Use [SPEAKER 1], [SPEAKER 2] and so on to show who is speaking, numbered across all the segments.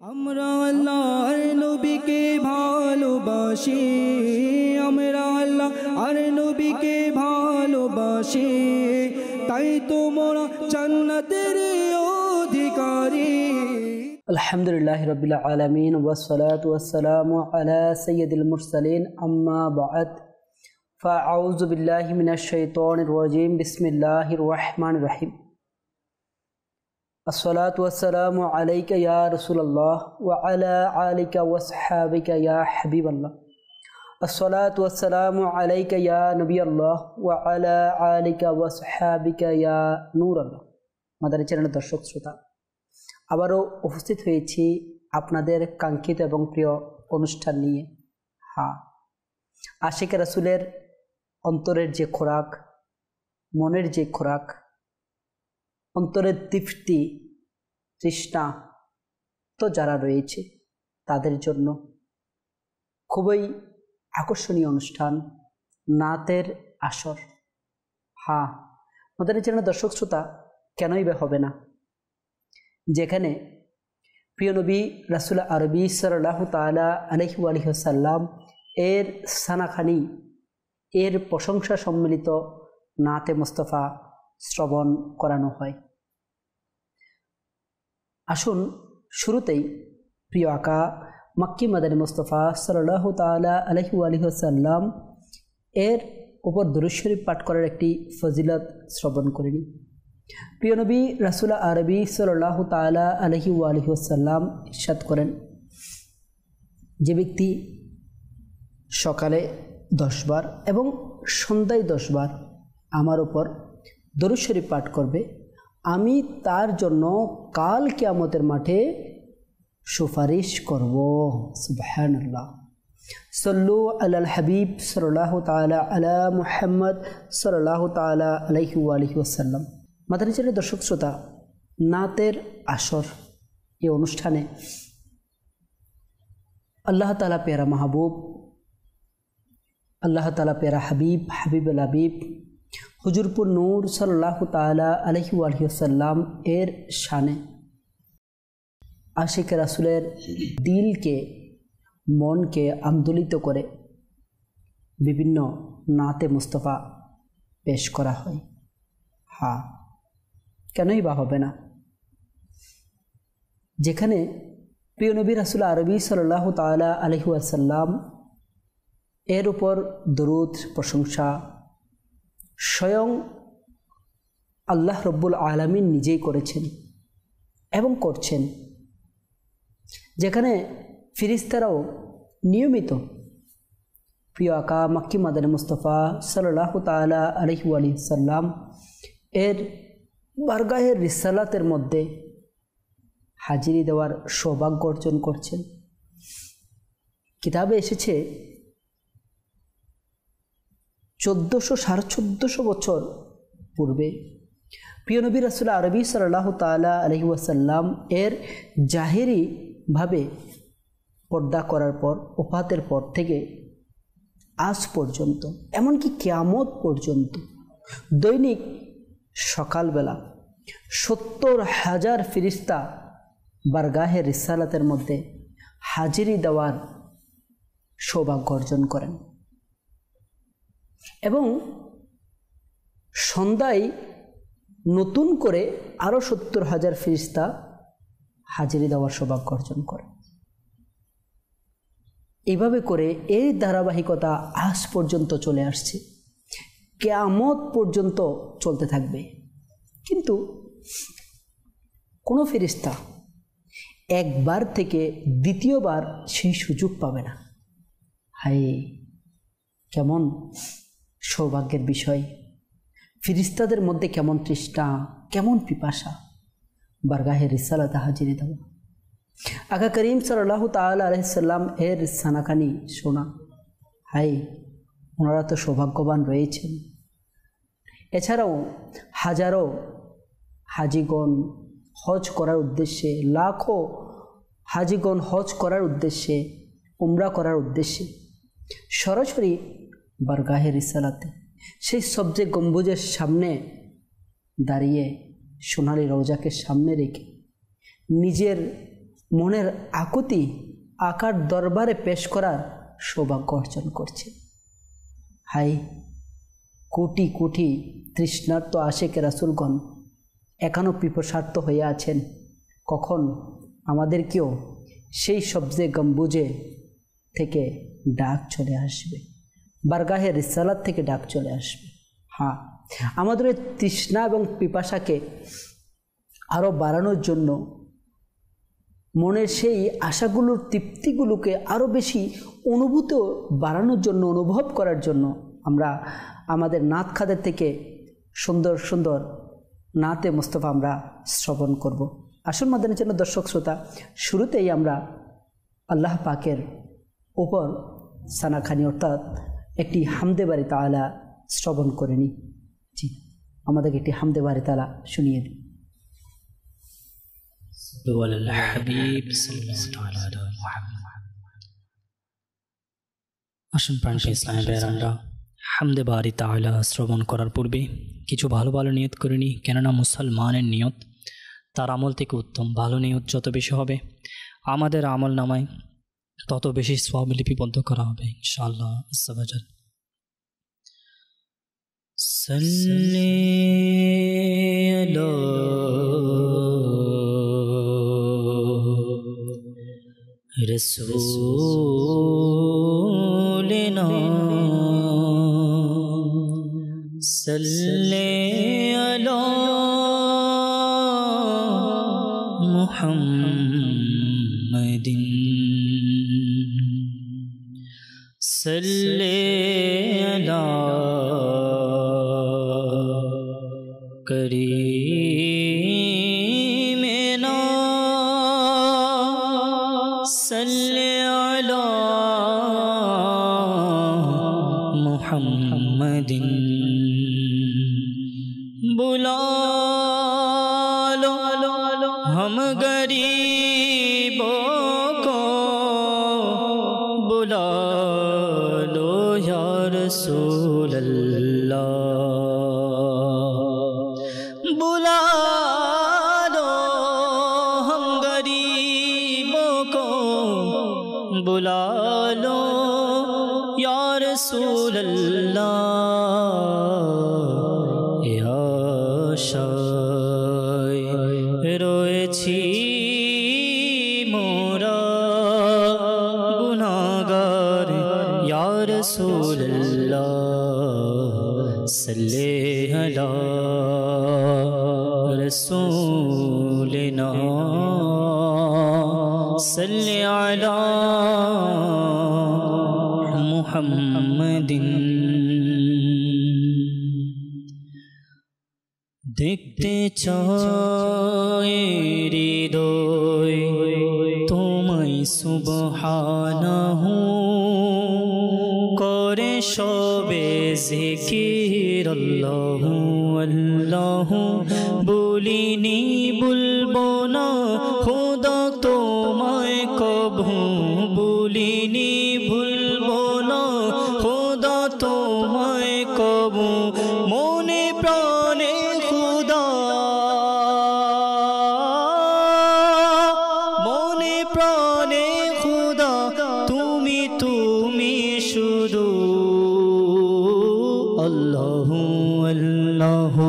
[SPEAKER 1] আমরা আল্লাহর নবীকে ভালোবাসি, আমরা আল্লাহর নবীকে ভালোবাসি, তাই তো মোরা জান্নাতের অধিকারী।
[SPEAKER 2] আলহামদুলিল্লাহি রাব্বিল আলামিন ওয়াসসালাতু ওয়াসসালামু আলা সাইয়্যিদিল মুরসালিন আম্মা বা'দ ফাআউযু বিল্লাহি মিনাশ শাইতানির রাজীম বিসমিল্লাহির রহমানির রহিম। আসসালাতু ওয়াসসালামু আলাইকা ইয়া রাসূলুল্লাহ ওয়া আলা আলিকা ওয়া আসহাবিকা ইয়া হাবিবাল্লাহ। আসসালাতু ওয়াসসালামু আলাইকা ইয়া নবিয়াল্লাহ ওয়া আলা আলিকা ওয়া আসহাবিকা ইয়া নূরাল্লাহ। মাদানী চ্যানেলের দর্শক শ্রোতা, আবারও উপস্থিত হয়েছি আপনাদের কাঙ্ক্ষিত এবং প্রিয় অনুষ্ঠান নিয়ে। আশিক রাসূলের অন্তরের যে খোরাক, মনের যে খোরাক, অন্তরের তৃপ্তি তৃষ্ণা তো যারা রয়েছে তাদের জন্য খুবই আকর্ষণীয় অনুষ্ঠান নাতের আসর। আমাদের চ্যানেলের দর্শক শ্রোতা, কেনই বা হবে না, যেখানে প্রিয় নবী রাসূল আরবি সাল্লাল্লাহু তাআলা আলাইহি ওয়াসাল্লাম এর সানাখানি, এর প্রশংসা সম্মিলিত নাতে মুস্তাফা শ্রবণ করানো হয়। আসুন শুরুতেই প্রিয় আকা মক্কি মাদানী মুস্তাফা সাল্লাল্লাহু তাআলা আলাইহি ওয়াসাল্লাম এর উপর দুরূদ শরীফ পাঠ করার একটি ফজিলত শ্রবণ করিনি। প্রিয় নবী রাসূল আরবি সাল্লাল্লাহু তাআলা আলাইহি ওয়াসাল্লাম ইরশাদ করেন, যে ব্যক্তি সকালে 10 বার এবং সন্ধ্যায় 10 বার আমার উপর দরুদ শরীফ পাঠ করবে, আমি তার জন্য কাল কিয়ামতের মাঠে সুপারিশ করব। সুবহানাল্লাহ। সল্লু আলাল হাবিব সাল্লাল্লাহু তাআলা আলা মুহাম্মদ সাল্লাল্লাহু তাআলা আলাইহি ওয়াসাল্লাম। মাদানী চ্যানেলের দর্শক শ্রোতা, নাতের আসর এই অনুষ্ঠানে আল্লাহ তাআলা প্যারা মাহবুব, আল্লাহ তাআলা প্যারা হাবিব, হাবিবুল হাবিব হুজুরপুর নূর সাল্লাল্লাহু তাআলা আলাইহি ওয়াসাল্লাম এর শানে আশিক রাসূলের দিলকে, মনকে আন্দোলিত করে বিভিন্ন নাতে মুস্তাফা পেশ করা হয়। কেনই বা হবে না, যেখানে প্রিয় নবী রাসূল আরবি সাল্লাল্লাহু তাআলা আলাইহি ওয়াসাল্লাম এর উপর দরুদ প্রশংসা স্বয়ং আল্লাহ রব্বুল আলামিন নিজেই করেছেন এবং করছেন, যেখানে ফেরেশতারাও নিয়মিত প্রিয় আকা মক্কি মাদানী মুস্তাফা সাল্লাল্লাহু তাআলা আলাইহি ওয়াসাল্লাম এর বারগাহের রিসালাতের মধ্যে হাজিরি দেওয়ার সৌভাগ্য অর্জন করছেন। কিতাবে এসেছে 1400-1450 বছর পূর্বে প্রিয় নবী রাসূল আরবি সাল্লাল্লাহু তাআলা আলাইহি ওয়াসাল্লাম এর জাহেরি ভাবে পর্দা করার পর, ওফাতের পর থেকে আজ পর্যন্ত, এমনকি কিয়ামত পর্যন্ত দৈনিক সকালবেলা 70,000 ফেরেশতা বারগাহে রিসালাতের মধ্যে হাজিরি দেওয়ার সৌভাগ্য অর্জন করেন এবং সন্ধ্যায় নতুন করে আরও 70,000 ফেরেশতা হাজিরি দেওয়ার সৌভাগ্য অর্জন করে। এইভাবে করে এই ধারাবাহিকতা আজ পর্যন্ত চলে আসছে, কিয়ামত পর্যন্ত চলতে থাকবে। কিন্তু কোনো ফেরেশতা একবার থেকে দ্বিতীয়বার সেই সুযোগ পাবে না। কেমন সৌভাগ্যের বিষয়! ফেরেশতাদের মধ্যে কেমন তৃষ্ণা, কেমন পিপাসা বারগাহে রিসালাতে হাজিরি দেওয়া। আকা করিম সাল্লাল্লাহু তাআলা আলাইহি সাল্লাম এর সানাখানি শোনা। ওনারা তো সৌভাগ্যবান রয়েছেন। এছাড়াও হাজারো হাজিগণ হজ করার উদ্দেশ্যে, লাখো হাজিগণ হজ করার উদ্দেশ্যে, উমরা করার উদ্দেশ্যে সরাসরি বারগাহে রিসালাতে সেই সবজে গম্বুজের সামনে দাঁড়িয়ে সোনালী রওজাকে সামনে রেখে নিজের মনের আকুতি আকার দরবারে পেশ করার সৌভাগ্য অর্জন করছে। হাই, কোটি কোটি তৃষ্ণার্ত আশেকে রাসূলগণ এখনও পিপাসার্ত হয়ে আছেন। কখন আমাদেরকেও সেই সবজে গম্বুজে থেকে ডাক চলে আসবে, বারগাহে রিসালাত থেকে ডাক চলে আসবে। হ্যাঁ, আমাদের এই তৃষ্ণা এবং পিপাসাকে আরও বাড়ানোর জন্য, মনের সেই আশাগুলোর তৃপ্তিগুলোকে আরও বেশি অনুভূত বাড়ানোর জন্য, অনুভব করার জন্য আমরা আমাদের নাত খাদের থেকে সুন্দর সুন্দর নাতে মুস্তফা আমরা শ্রবণ করব। আসল মাদানী জন্য দর্শক শ্রোতা, শুরুতেই আমরা আল্লাহ পাকের উপর সানাখানি অর্থাৎ একটি হামদে বারি তাআলা শ্রবণ করে নিই। জি, আমাদেরকে একটি হামদে বারি তাআলা শুনিয়ে দিন।
[SPEAKER 3] আসুন প্রাণপ্রিয় ইসলামী ভাইয়েরা, হামদে বারি তাআলা শ্রবণ করার পূর্বে কিছু ভালো ভালো নিয়ত করে নিই। কেননা মুসলমানের নিয়ত তার আমল থেকে উত্তম। ভালো নিয়ত যত বেশি হবে আমাদের আমল নামায় তত বেশি সওয়াব লিপিবদ্ধ করা হবে ইনশাআল্লাহ আজ্জা ওয়া জাল। সাল্লি আলা রাসূলিনা সাল্লি আলা মুহাম্মাদিন সাল্লি আলা করিমিনা সাল্লি আলা মুহাম্মাদিন बुला लो हम गरीबों को, बुला लो या रसूल अल्लाह, बुला लो हम गरीबों को, बुला लो या रसूल अल्लाह। রয়েছি মোরা গুনাহগার, ইয়া রাসূলুল্লাহ সাল্লি আলা রাসূলিনা সাল্লি আলা মুহাম্মাদিন। দেখতে চায় হৃদয় তোমায় সুবহানাহু, করে সবে জিকির আল্লাহু আল্লাহু, বলিনি বলবো না খোদা তোমায় কবু, বলিনি ভুলবো না খোদা তোমায় কবু, মনে প্রাণে খুদা, মনে প্রাণে খুদা তুমি তুমি শুধু। আল্লাহু আল্লাহু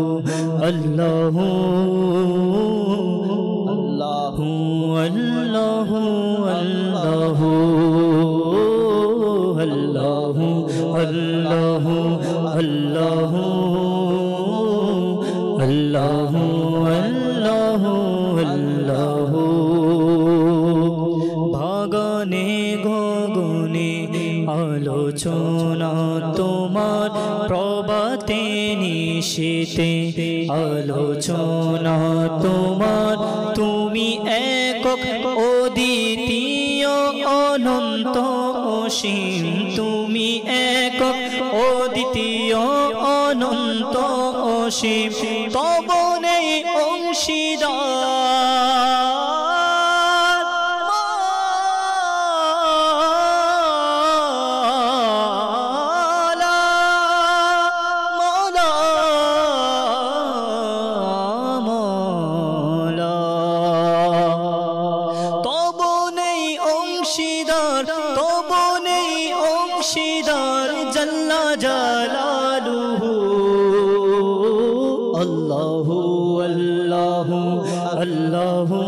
[SPEAKER 3] আল্লাহু আল্লাহু আল্লাহু আল্লাহু আল্লাহু আল্লাহু আল্লাহু আল্লাহু আল্লাহু আল্লাহু। ভাগনে গগনে আলোচনা তোমার, প্রভাতে নিশীতে আলোচনা তোমার, তুমি একক অদ্বিতীয় অনন্ত অসীম, তুমি একক অদ্বিতীয় অনন্ত অসীম, তব নেই অংশীদার, মাওলা মাওলা মাওলা, তব অংশীদার তবু নেই অংশীদার জাল্লা জালালুহু আল্লাহু আল্লাহু আল্লাহু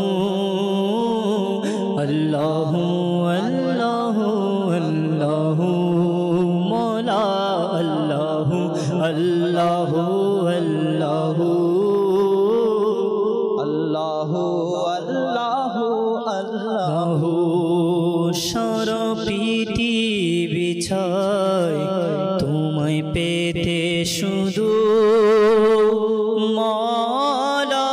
[SPEAKER 3] আল্লাহু আল্লাহু আল্লাহু মওলা আল্লাহু আল্লাহু আল্লাহু
[SPEAKER 1] আল্লাহু আল্লাহু আল্লাহু
[SPEAKER 3] সারা পৃথিবী ছাই তোমায় পেতে শুধু মওলা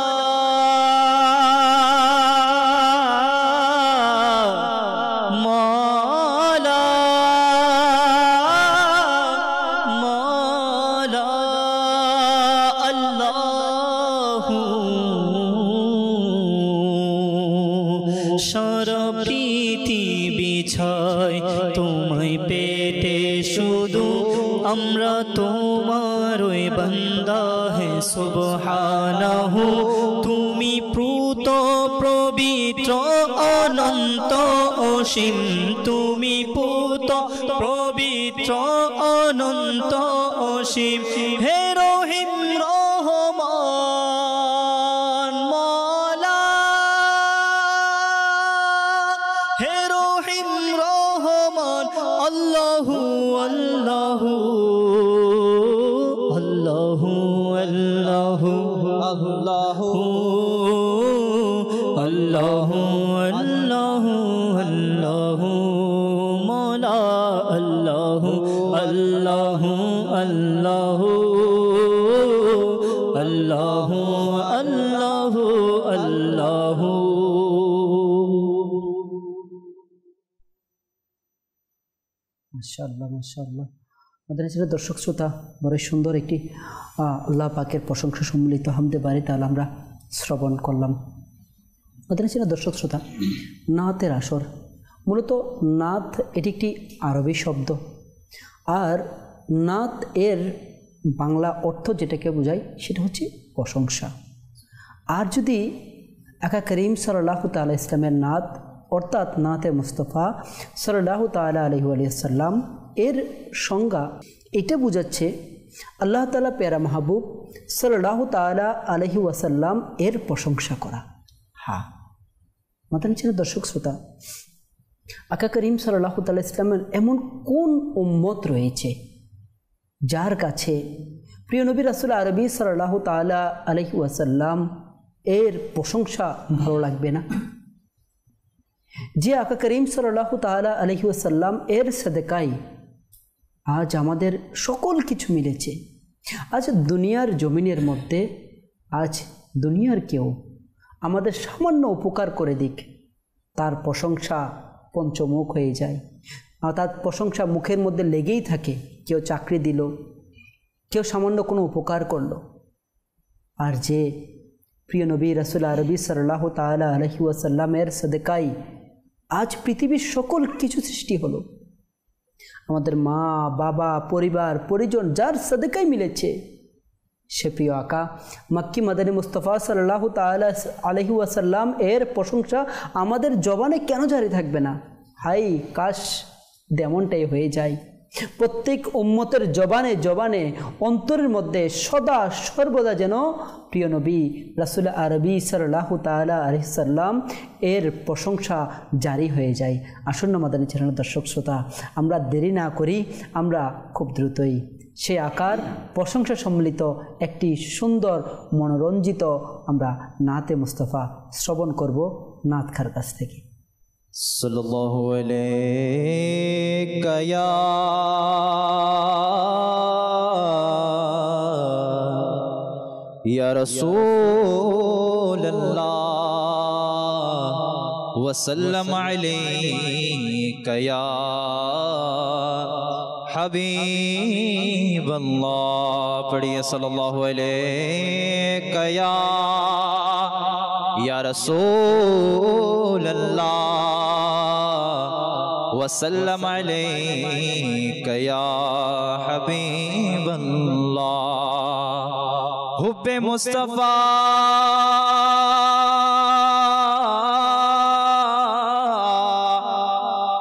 [SPEAKER 3] মওলা মওলা আল্লাহু সারা পৃথিবী ছাই তোমায় পেতে শুধু আমরা তোমার ওই বান্দা হে সুবহানাহু তুমি প্রুত পবিত্র অনন্ত অসীম তুমি প্রুত পবিত্র অনন্ত অসীম হে রহিম রহমান মওলা হে রহিম রহমান আল্লাহু আল্লাহু আল্লাহু আল্লাহু
[SPEAKER 1] আল্লাহু
[SPEAKER 3] আল্লাহু আল্লাহু আল্লাহু মওলা আল্লাহু আল্লাহু আল্লাহু আল্লাহু আল্লাহু আল্লাহু
[SPEAKER 2] মাশাআল্লাহ মাশাআল্লাহ। আমাদের ছিল দর্শক শ্রোতা, বড় সুন্দর একটি আল্লাহ পাকের প্রশংসা সম্মিলিত হামদে বাড়ি তাহলে আমরা শ্রবণ করলাম। আমাদের ছিল দর্শক শ্রোতা, নাতের আসর। মূলত নাত এটি একটি আরবি শব্দ, আর নাত এর বাংলা অর্থ যেটাকে বোঝায় সেটা হচ্ছে প্রশংসা। আর যদি আকা করিম সাল্লাল্লাহু তাআলা ইসলামের নাত অর্থাৎ নাতে মুস্তফা সাল্লাল্লাহু তাআলা আলাইহি ওয়াসাল্লাম এর সংজ্ঞা এটা বোঝাচ্ছে আল্লাহ তাআলা প্যারা মাহবুব সাল্লাল্লাহু তাআলা আলাইহি ওয়াসাল্লাম এর প্রশংসা করা। হ্যাঁ মাতান ছিল দর্শক শ্রোতা, আকা করিম সাল্লাল্লাহু তাআলা ইসলামের এমন কোন উম্মত রয়েছে যার কাছে প্রিয় নবী রাসূল আরবি সাল্লাল্লাহু তাআলা আলাইহি ওয়াসাল্লাম এর প্রশংসা ভালো লাগবে না? যে আকা করিম সাল্লাল্লাহু তাআলা আলাইহি ওয়াসাল্লাম এর সাদকায় আজ আমাদের সকল কিছু মিলেছে। আজ দুনিয়ার জমিনের মধ্যে আজ দুনিয়ার কেউ আমাদের সামান্য উপকার করে দিক, তার প্রশংসা পঞ্চমুখ হয়ে যায়, আর তার প্রশংসা মুখের মধ্যে লেগেই থাকে। কেউ চাকরি দিল, কেউ সামান্য কোনো উপকার করলো, আর যে প্রিয় নবী রাসূল আরবি সাল্লাল্লাহু তাআলা আলাইহি ওয়াসাল্লামের সাদকায় আজ পৃথিবীর সকল কিছু সৃষ্টি হলো, আমাদের মা বাবা পরিবার পরিজন যার সাদকায় মিলেছে, সে প্রিয় আকা মক্কি মাদানী মুস্তাফা সাল্লাল্লাহু তাআলা আলাইহি ওয়াসাল্লাম এর প্রশংসা আমাদের জবানে কেন জারি থাকবে না? হাই কাশ তেমনটাই হয়ে যায়। প্রত্যেক উম্মতের জবানে জবানে অন্তরের মধ্যে সদা সর্বদা যেন প্রিয় নবী রাসূল আরবি সাল্লাল্লাহু তাআলা আলাইহি সাল্লাম এর প্রশংসা জারি হয়ে যায়। আসন্ন মাদানী চ্যানেলের দর্শক শ্রোতা, আমরা দেরি না করি, আমরা খুব দ্রুতই সেই আকার প্রশংসা সম্মিলিত একটি সুন্দর মনোরঞ্জিত আমরা নাতে মুস্তফা শ্রবণ করব নাত খার কাছ থেকে।
[SPEAKER 1] সাল্লাল্লাহু আলাইকা ইয়া রাসূলুল্লাহ ওয়া সাল্লাম আলাইকা ইয়া হাবিবাল্লাহ। পড়িয়ে সাল্লাল্লাহু আলাইকা ইয়া রাসূলুল্লাহ وسلم عليك يا حبيب الله حب مصطفى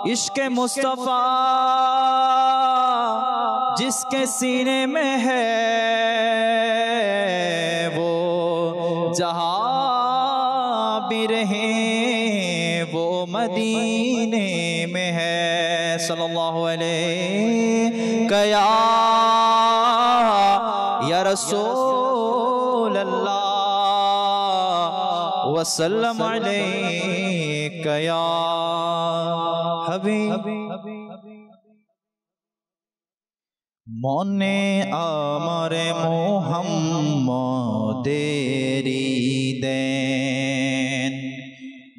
[SPEAKER 1] इश्क मुस्तफा जिसके सीने में है वो जहां भी रहे वो मदीने में है। सल्लल्लाहु अलैहि या रसूल अल्लाह वसल्लम अलैका या हबीब। মনে আমারে মুহাম্মদেরি দেন,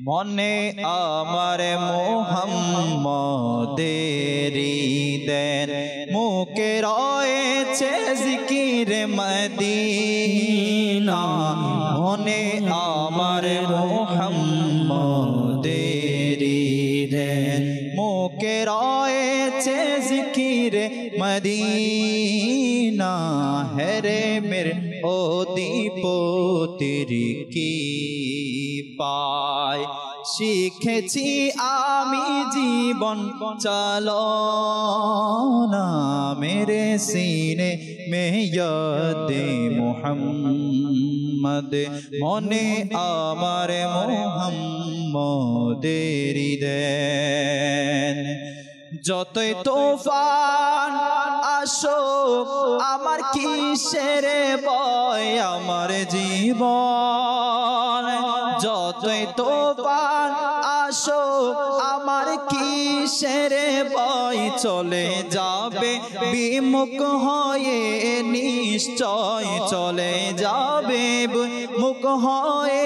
[SPEAKER 1] মনে আমারে মুহাম্মদেরি দেন, মুখে রয়েছে জিকির মদিনা। মনে আমারে মুহাম্মদেরি দেন, মুখে রয়েছে জিকির মদিনা। হেরে মেরে ও দীপতির কি পায় শিখেছি আমি জীবন চালনা। মেরে সিনে में याद मुहम्मद মনে আমার মুহাম্মদেরি দেন। যতই তুফান আসুক আমার কিসের ভয় আমার জীবন। যতই তুফান আসুক আমার কিসের ভয় চলে যাবে বিমুখ হয়ে নিশ্চয় চলে যাবে মুখ হয়ে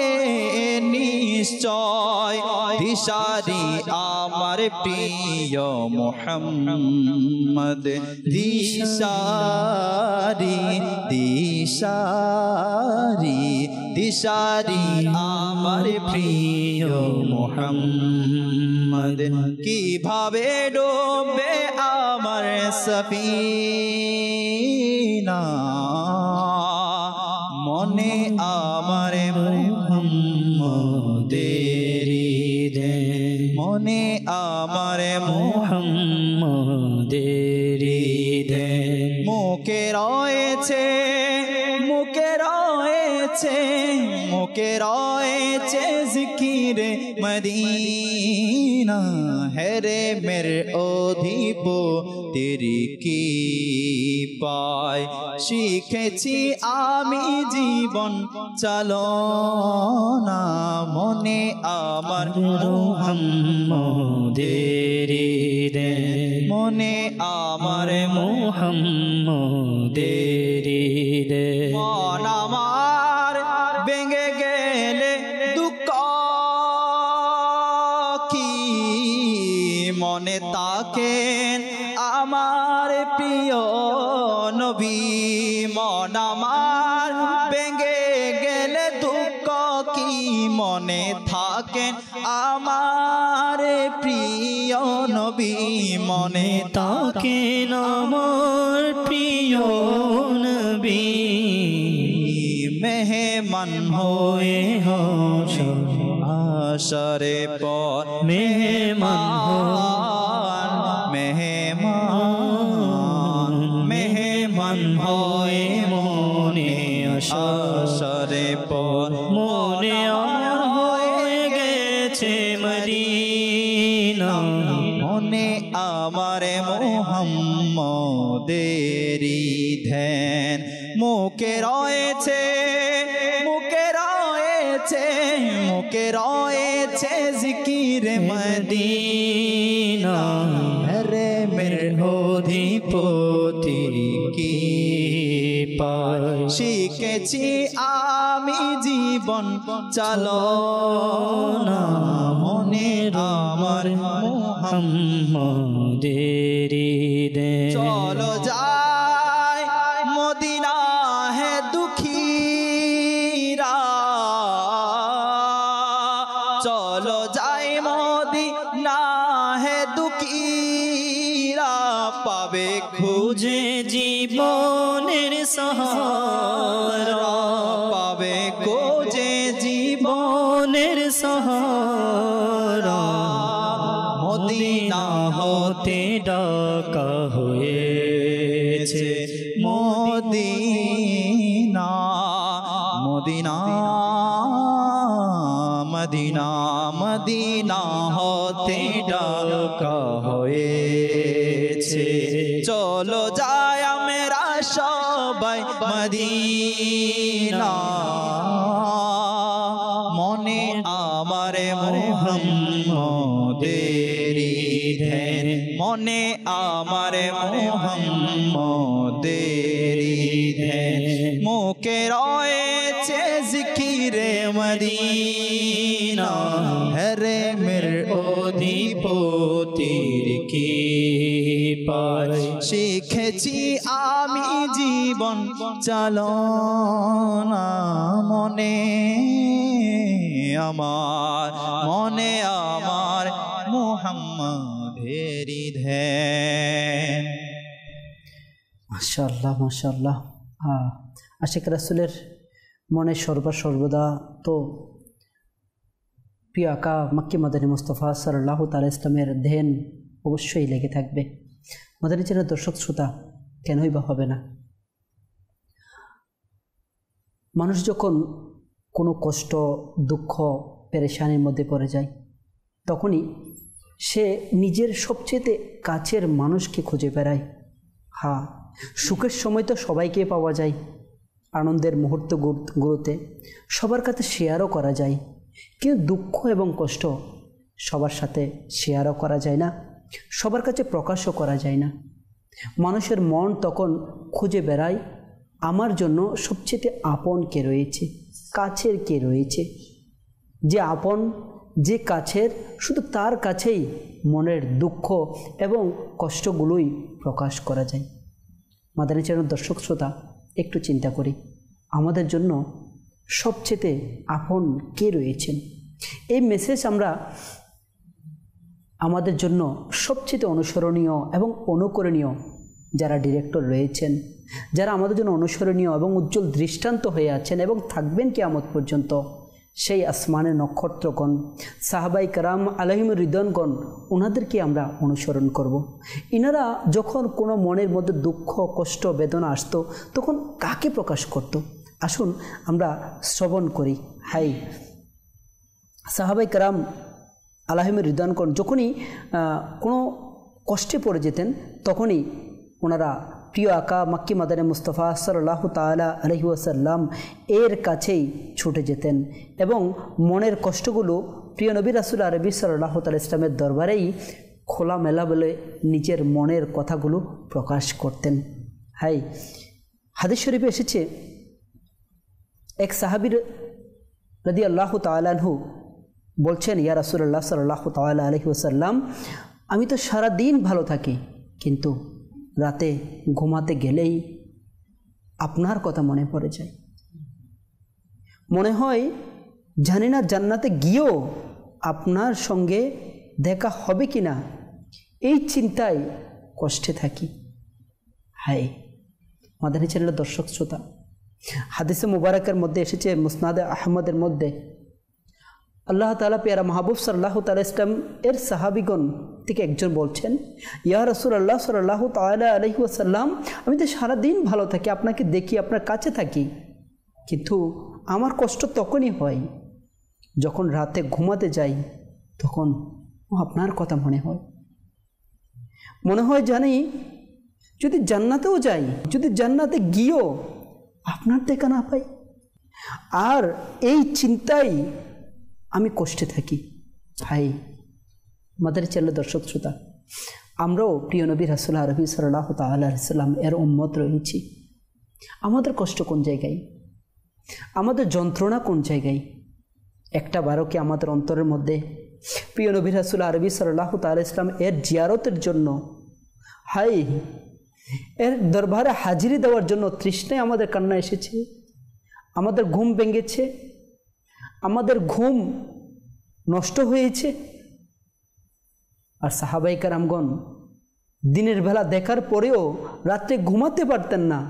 [SPEAKER 1] নিশ্চয়। দিশারি আমার প্রিয় মুহাম্মদ দিশারি দিশারি দিশারি আমার প্রিয় মুহাম্মদ। কিভাবে ডুবে আমার সফিনা মনে আমার মুহাম্মদেরি দেন, মনে আমার মুহাম্মদেরি দেন। মুখে রয়েছে মুখে রয়েছে মুখে রয়েছে জিকির মদিনা। হেরে মেরে অধিপতির কি পায় শিখেছি আমি জীবন চালনা। মনে আমার মুহাম্মদেরি দেন, মনে আমার মুহাম্মদেরি দেন। মন আমার ভেঙে গেলে দুঃখ কি মনে তাকেন আমার প্রিয় নবী। মন আমার ভেঙে গেলে দুঃখ কি মনে থাকেন আমার প্রিয় নবী। মনে
[SPEAKER 3] তাকেন আমার প্রিয় নবী।
[SPEAKER 1] মেহমান হয়ে হাশরে পর মেহমান মেহমান মেহমান হয়ে মনে হাশরে পর
[SPEAKER 3] মনে আমার হয়ে গেছে মদিনা।
[SPEAKER 1] মনে আমার মুহাম্মদেরি ধ্যান। মুখে রয়েছে মুখে রয়েছে মুখে রয়েছে জিকির মদিনা। রে মেরে অধিপতির কি পায় শিখেছি আমি জীবন চালনা। মনে আমার
[SPEAKER 3] মুহাম্মদেরি দেন।
[SPEAKER 1] চলো যাই মদিনা হে দুঃখীরা, চলো যাই মদিনা হে দুঃখীরা। পাবে
[SPEAKER 3] খুঁজে জীবনের সাহারা,
[SPEAKER 1] পাবে খোঁজে জীবন
[SPEAKER 3] জীবনের সাহারা।
[SPEAKER 1] মদিনা হতে
[SPEAKER 3] ডাকা হয়েছে
[SPEAKER 1] মদিনা মদিনা মদিনা মদিনা হতে ডাকা হয়েছে চলো যাই আমরা সবাই মদিনা মনে আমার মুহাম্মদেরি ধ্যান মনে আমার মুহাম্মদেরি ধ্যান মুখে রয়েছে জিকিরে মদিনা হরে মের অধিপতির কি পায় শিখেছি আমি জীবন চালনা মনে আমার মুহাম্মদেরি ধ্যান।
[SPEAKER 2] মাশাআল্লাহ মাশাআল্লাহ। আশিক রাসূলের মনে সর্বদা তো প্রিয় আকা মক্কি মাদানী মুস্তাফা সাল্লাল্লাহু তাআলা ইসলামের ধ্যান অবশ্যই লেগে থাকবে। মাদানী চ্যানেলের দর্শক শ্রোতা কেনই বা হবে না। মানুষ যখন কোনো কষ্ট দুঃখ পেরেশানির মধ্যে পড়ে যায় তখনই সে নিজের সবচেয়ে কাছের মানুষকে খুঁজে বেড়ায়। সুখের সময় তো সবাইকে পাওয়া যায়, আনন্দের মুহূর্তগুলোতে সবার কাছে শেয়ারও করা যায়, কিন্তু দুঃখ এবং কষ্ট সবার সাথে শেয়ারও করা যায় না, সবার কাছে প্রকাশও করা যায় না। মানুষের মন তখন খুঁজে বেড়ায় আমার জন্য সবচেয়ে আপন কে রয়েছে, কাছের কে রয়েছে। যে আপন যে কাছের শুধু তার কাছেই মনের দুঃখ এবং কষ্টগুলোই প্রকাশ করা যায়। মাদানী চ্যানেলের দর্শক শ্রোতা একটু চিন্তা করি আমাদের জন্য সবচেয়ে আপন কে রয়েছেন। এই মেসেজ আমরা আমাদের জন্য সবচেয়ে অনুসরণীয় এবং অনুকরণীয় যারা ডিরেক্টর রয়েছেন, যারা আমাদের জন্য অনুসরণীয় এবং উজ্জ্বল দৃষ্টান্ত হয়ে আছেন এবং থাকবেন কিয়ামত পর্যন্ত, সেই আসমানের নক্ষত্রগণ সাহাবাই কারাম আলাইহিমুর রিদওয়ানগণ, ওনাদেরকে আমরা অনুসরণ করব। ইনারা যখন কোনো মনের মধ্যে দুঃখ কষ্ট বেদনা আসতো তখন কাকে প্রকাশ করত? আসুন আমরা শ্রবণ করি। সাহাবাই কারাম আলাইহিমুর রিদওয়ানগণ যখনই কোনো কষ্টে পড়ে যেতেন তখনই ওনারা প্রিয় আকা মক্কি মাদানী মুস্তাফা সাল্লাল্লাহু তাআলা আলাইহি ওয়াসাল্লাম এর কাছেই ছুটে যেতেন এবং মনের কষ্টগুলো প্রিয় নবী রাসূল আরবি সাল্লাল্লাহু তাআলা ইসলামের দরবারেই খোলামেলা বলে নিজের মনের কথাগুলো প্রকাশ করতেন। হাদিস শরীফে এসেছে এক সাহাবী রাদিয়াল্লাহু তাআলা আনহু বলছেন, ইয়া রাসূলুল্লাহ সাল্লাল্লাহু তাআলা আলাইহি ওয়াসাল্লাম, আমি তো সারা দিন ভালো থাকি কিন্তু রাতে ঘুমাতে গেলেই আপনার কথা মনে পড়ে যায়। মনে হয় জানি না জান্নাতে গিয়েও আপনার সঙ্গে দেখা হবে কি না, এই চিন্তায় কষ্টে থাকি। মাদানী চ্যানেলের দর্শক শ্রোতা, হাদিসে মুবারকের মধ্যে এসেছে মুসনাদে আহমদের মধ্যে আল্লাহ তাআলা পেয়ারা মাহবুব সাল্লাল্লাহু তাআলা ইসলাম এর সাহাবীগণ থেকে একজন বলছেন, ইয়া রাসূলুল্লাহ সাল্লাল্লাহু তাআলা আলাইহি ওয়াসাল্লাম, আমি তো সারাদিন ভালো থাকি, আপনাকে দেখি, আপনার কাছে থাকি, কিন্তু আমার কষ্ট তখনই হয় যখন রাতে ঘুমাতে যাই, তখন আপনার কথা মনে হয়। মনে হয় জানি যদি জান্নাতেও যাই, যদি জান্নাতে গিয়েও আপনার দেখা না পাই, আর এই চিন্তাই আমি কষ্টে থাকি। মাদানী চ্যানেলের দর্শক শ্রোতা, আমরাও প্রিয় নবী রাসূল আরবি সাল্লাল্লাহু তাআলা আলাইহি ওয়াসাল্লাম এর উম্মত রয়েছি। আমাদের কষ্ট কোন জায়গায়, আমাদের যন্ত্রণা কোন জায়গায়? একটা বারও কি আমাদের অন্তরের মধ্যে প্রিয় নবী রাসূল আরবি সাল্লাল্লাহু তাআলা আলাইহি ওয়াসাল্লাম এর জিয়ারতের জন্য, এর দরবারে হাজিরি দেওয়ার জন্য তৃষ্ণায় আমাদের কান্না এসেছে? আমাদের ঘুম ভেঙেছে, আমাদের ঘুম নষ্ট হয়েছে। আর সাহাবায়ে কেরামগণ দিনের বেলা দেখার পরেও রাত্রে ঘুমাতে পারতেন না,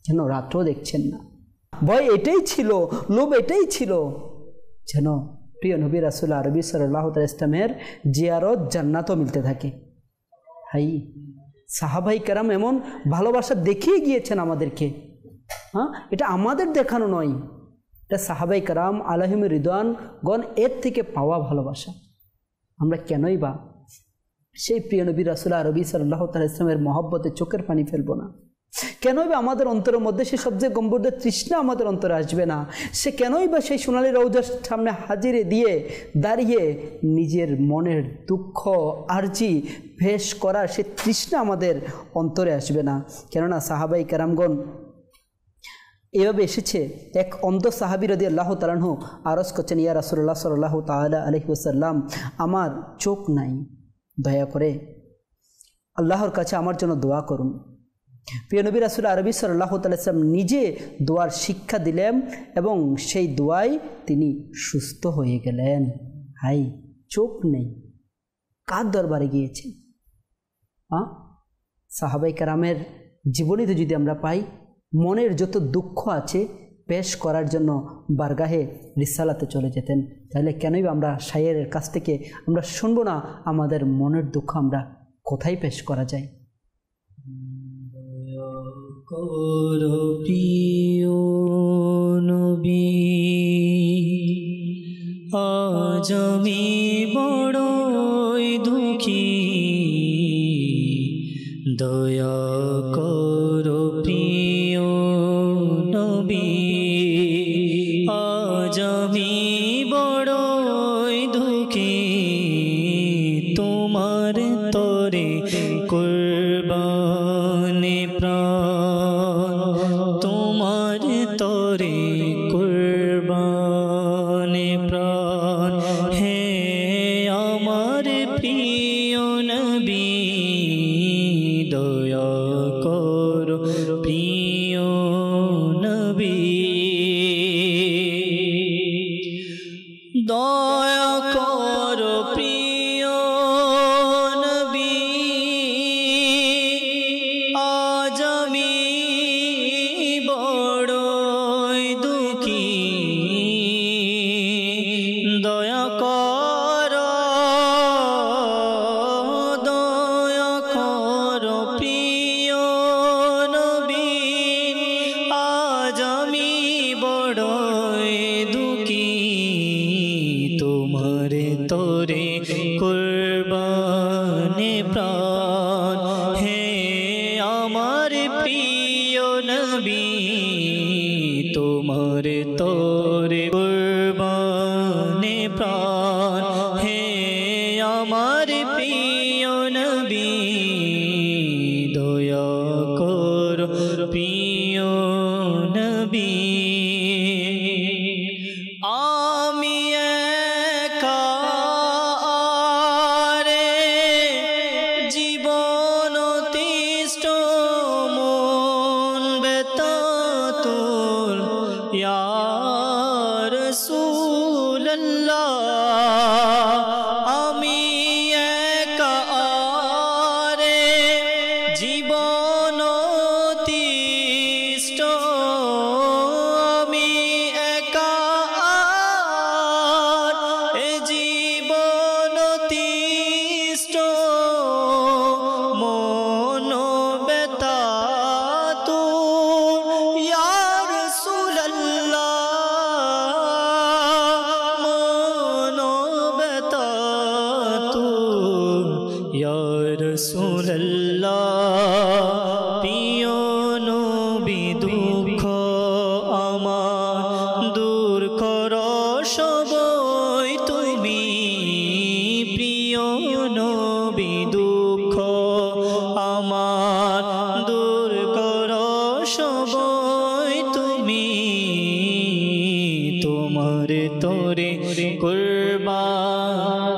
[SPEAKER 2] যেন রাত্রেও দেখছেন না। ভয় এটাই ছিল, লোভ এটাই ছিল, যেন প্রিয় নবী রাসূল আরবি সাল্লাল্লাহু তাআলা ইসলামের জিয়ারত জান্নাতও মিলতে থাকে। হাই, সাহাবাই কেরাম এমন ভালোবাসা দেখিয়ে গিয়েছেন আমাদেরকে। হ্যাঁ, এটা আমাদের দেখানো নয়, এটা সাহাবাই কেরাম আলাইহিম রিদওয়ানগণ এর থেকে পাওয়া ভালোবাসা। আমরা কেনই বা সেই প্রিয় নবী রাসূল আরবি সাল্লাল্লাহু তাআলা ইসলামের মহব্বতে চোখের পানি ফেলবো না? কেনই বা আমাদের অন্তরের মধ্যে সে সবচেয়ে গম্ভীর তৃষ্ণা আমাদের অন্তরে আসবে না? সে কেনই বা সেই সোনালী রওজার সামনে হাজিরে দিয়ে দাঁড়িয়ে নিজের মনের দুঃখ আরজি ভেস করার সে তৃষ্ণা আমাদের অন্তরে আসবে না? কেননা সাহাবাই কেরামগণ এভাবে এসেছে। এক অন্ধ সাহাবী রাদিয়াল্লাহু তাআলা আনহু আরজ করছেন, ইয়া রাসূলুল্লাহ সাল্লাল্লাহু তাআলা আলাইহি ওয়াসাল্লাম, আমার চোখ নাই, দয়া করে আল্লাহর কাছে আমার জন্য দোয়া করুন। প্রিয় নবী রাসূল আরবি সাল্লাল্লাহু তাআলা সাল্লাম নিজে দোয়ার শিক্ষা দিলেন এবং সেই দোয়ায় তিনি সুস্থ হয়ে গেলেন। হাই, চোখ নেই, কার দরবারে গিয়েছেন? সাহাবাই কেরামের জীবনীতে যদি আমরা পাই, মনের যত দুঃখ আছে পেশ করার জন্য বারগাহে রিসালাতে চলে যেতেন। তাহলে কেনই আমরা শায়েরের কাছ থেকে আমরা শুনবো না আমাদের মনের দুঃখ আমরা কোথায় পেশ করা যায়?
[SPEAKER 3] প্রিয় নবী, আজ আমি বড়ই দুঃখী, দয়া করো প্রিয় নবী, আজ আমি বড়ই দুঃখী, তোমার তরে কুরবানে প্রাণ, তোমার তরে কুরবানে প্রাণ, হে আমার প্রিয় নবী, দয়া করো প্রিয় নবী, দয়া করো প্রিয় নবী, আজ আমি বড়ই দুঃখী, দয়া করো, দয়া করো প্রিয় নবী, আজ আমি বড়ই দুঃখী, তোমার তোরে কুরবানে প্রাণ, হে আমার প্রিয় নবী, তোমার তোরে কুরবানে প্রাণ, হে আমার প্রিয় নবী, দয়া করো প্রিয় নবী, আমি একা রে জীবন তিষ্ঠ মন বেতাতুল, ইয়া রাসূলুল্লাহ, আমি একা রে জীবন তিষ্ঠ, আমি একা এ জীবন তিষ্ঠ মন বেতাতুল, ইয়া রাসূলুল্লাহ, মন বেতাতুল, ইয়া রাসূলুল্লাহ, প্রিয় নবী দুঃখ আমার দূর করো সবই তুমি, প্রিয় নবী দুঃখ আমার দূর করো সবই তুমি, তোমার তোরে কুরবান,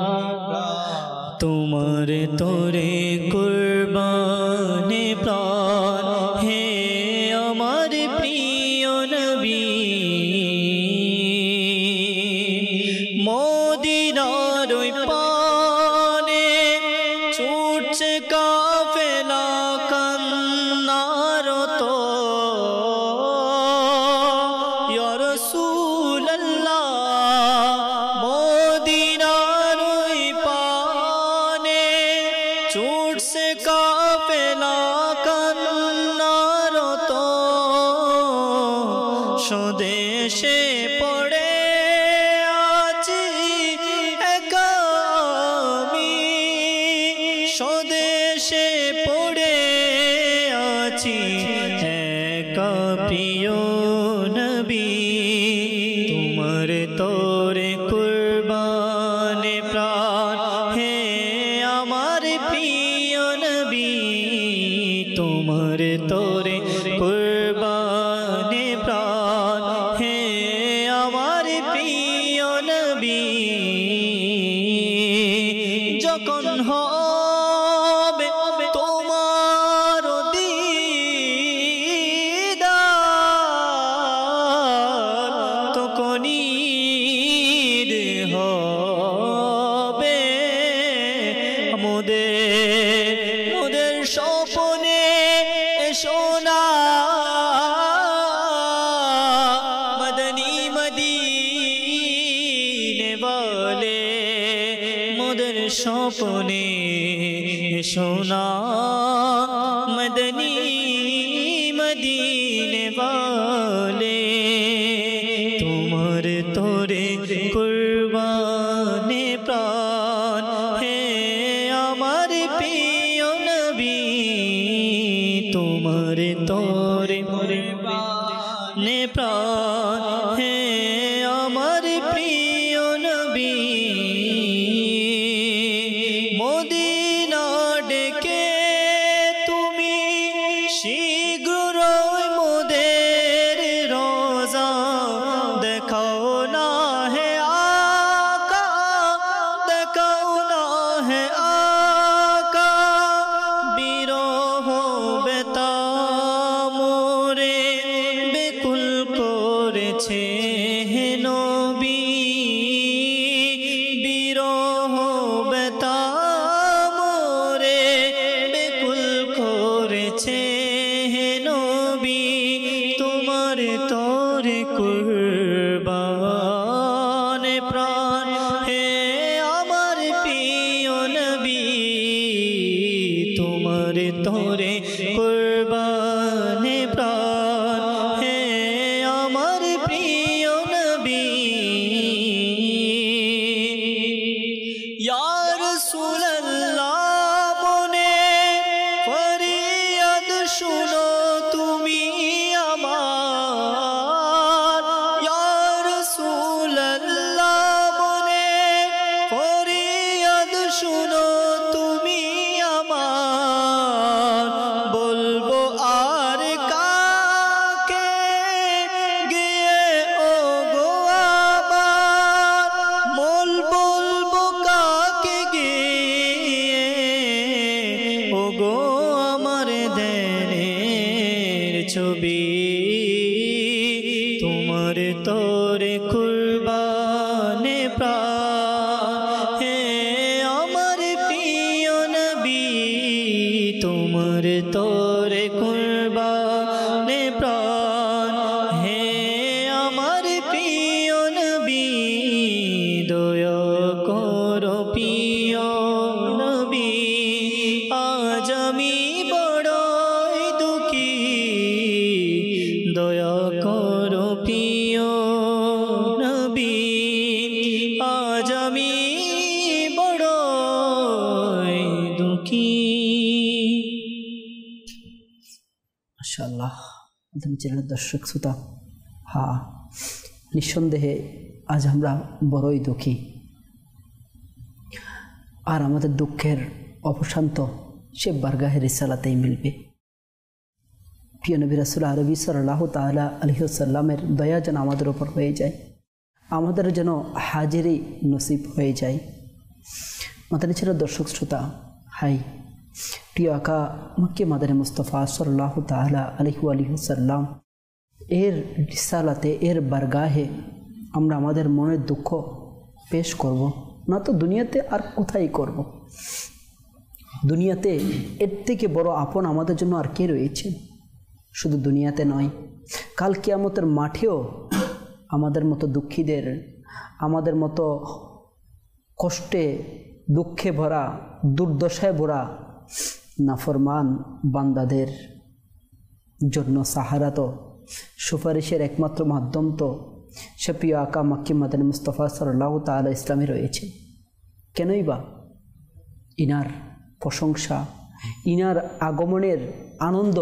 [SPEAKER 3] তোমার তোরে কুরবানে প্রাণ, হে আমার প্রিয় নবী, মদিনার ওই পানে ছুটছে কাফেলা কান্নারত, ইয়া রাসূলুল্লাহ,
[SPEAKER 1] ছুটছে কাফেলা কান্নারত, স্বদেশে পড়ে আছি একা আমি, স্বদেশে পড়ে আছি একা প্রিয় নবী, তোমার তোরে কুরবানে প্রাণ হে আমার প্রিয় নবী, তোমার তোরে কুরবানে প্রাণ হে আমার প্রিয় নবী। যখন হবে তোমার দিদার, তখনই ঈদ হবে মোদের স্বপ্নে সোনা মদনী মদিনে বলে, মোদের স্বপ্নে সোনা মদনী মদিনে বলে, তোমার তোরে কুরবানে প্রাণ হে আমার প্রিয় নবী, তোমার তোরে কুরবানে প্রাণ হে আমার প্রিয় নবী। মদিনা ডেকে তুমি শীঘ্রই মোদের রোজা দেখাও না হে আকা, দেখাও না হে আকা, বিরহ বেতা মোরে বেকুল করেছে হে নবী, বিরহ বেতা মোরে বেকুল করেছে হে নবী, তোমার তোরে কুরবানে প্রাণ হে আমার প্রিয় নবী, তোমার তোরে কুরবানে প্রাণ হে আমার প্রিয় নবী। ইয়া রাসূলুল্লাহ মনে ফরিয়াদ শুনো তুমি আমার, ইয়া রাসূলুল্লাহ মনে ফরিয়াদ শুনো তুমি আমার, বলবো আর কাকে গিয়ে ও গো আমার, বলবো কাকে গিয়ে ও গো আমার দেনের ছবি, তোমার তোরে কুরবানে প্রাণ হে আমার প্রিয় নবী, তোমার তোরে কুরবানে প্রাণ হে আমার প্রিয় নবী। দয়া করো প্রিয় নবী, আজ আমি বড়ই দুঃখী, দয়া করো প্রিয় নবী, আজ আমি বড়ই দুঃখী।
[SPEAKER 2] মাশাআল্লাহ, চ্যানেলের দর্শক শ্রোতা, হ্যাঁ নিঃসন্দেহে আজ আমরা বড়ই দুঃখী, আর আমাদের দুঃখের অবসান তো সে বারগাহে রিসালাতেই মিলবে। প্রিয় নবী রাসূল আরবি সাল্লাল্লাহু তাআলা আলাইহি ওয়াসাল্লামের দয়া যেন আমাদের ওপর হয়ে যায়, আমাদের যেন হাজিরি নসিব হয়ে যায়। মাদানী ছিল দর্শক শ্রোতা, হাই প্রিয় আকা মক্কে মাদানী মুস্তাফা সাল্লাল্লাহু তাআলা আলাইহি ওয়াসাল্লাম এর রিসালাতে, এর বারগাহে আমরা আমাদের মনের দুঃখ পেশ করব, না তো দুনিয়াতে আর কোথায় করব। দুনিয়াতে এর থেকে বড় আপন আমাদের জন্য আর কে রয়েছে? শুধু দুনিয়াতে নয়, কাল কিয়ামতের মাঠেও আমাদের মতো দুঃখীদের, আমাদের মতো কষ্টে দুঃখে ভরা, দুর্দশায় ভরা নাফরমান বান্দাদের জন্য সাহারা তো, সুপারিশের একমাত্র মাধ্যম তো সে প্রিয় আকা মক্কি মাদানী মুস্তাফা সাল্লাল্লাহু তাআলা ইসলামে রয়েছে। কেনই বা ইনার প্রশংসা, ইনার আগমনের আনন্দ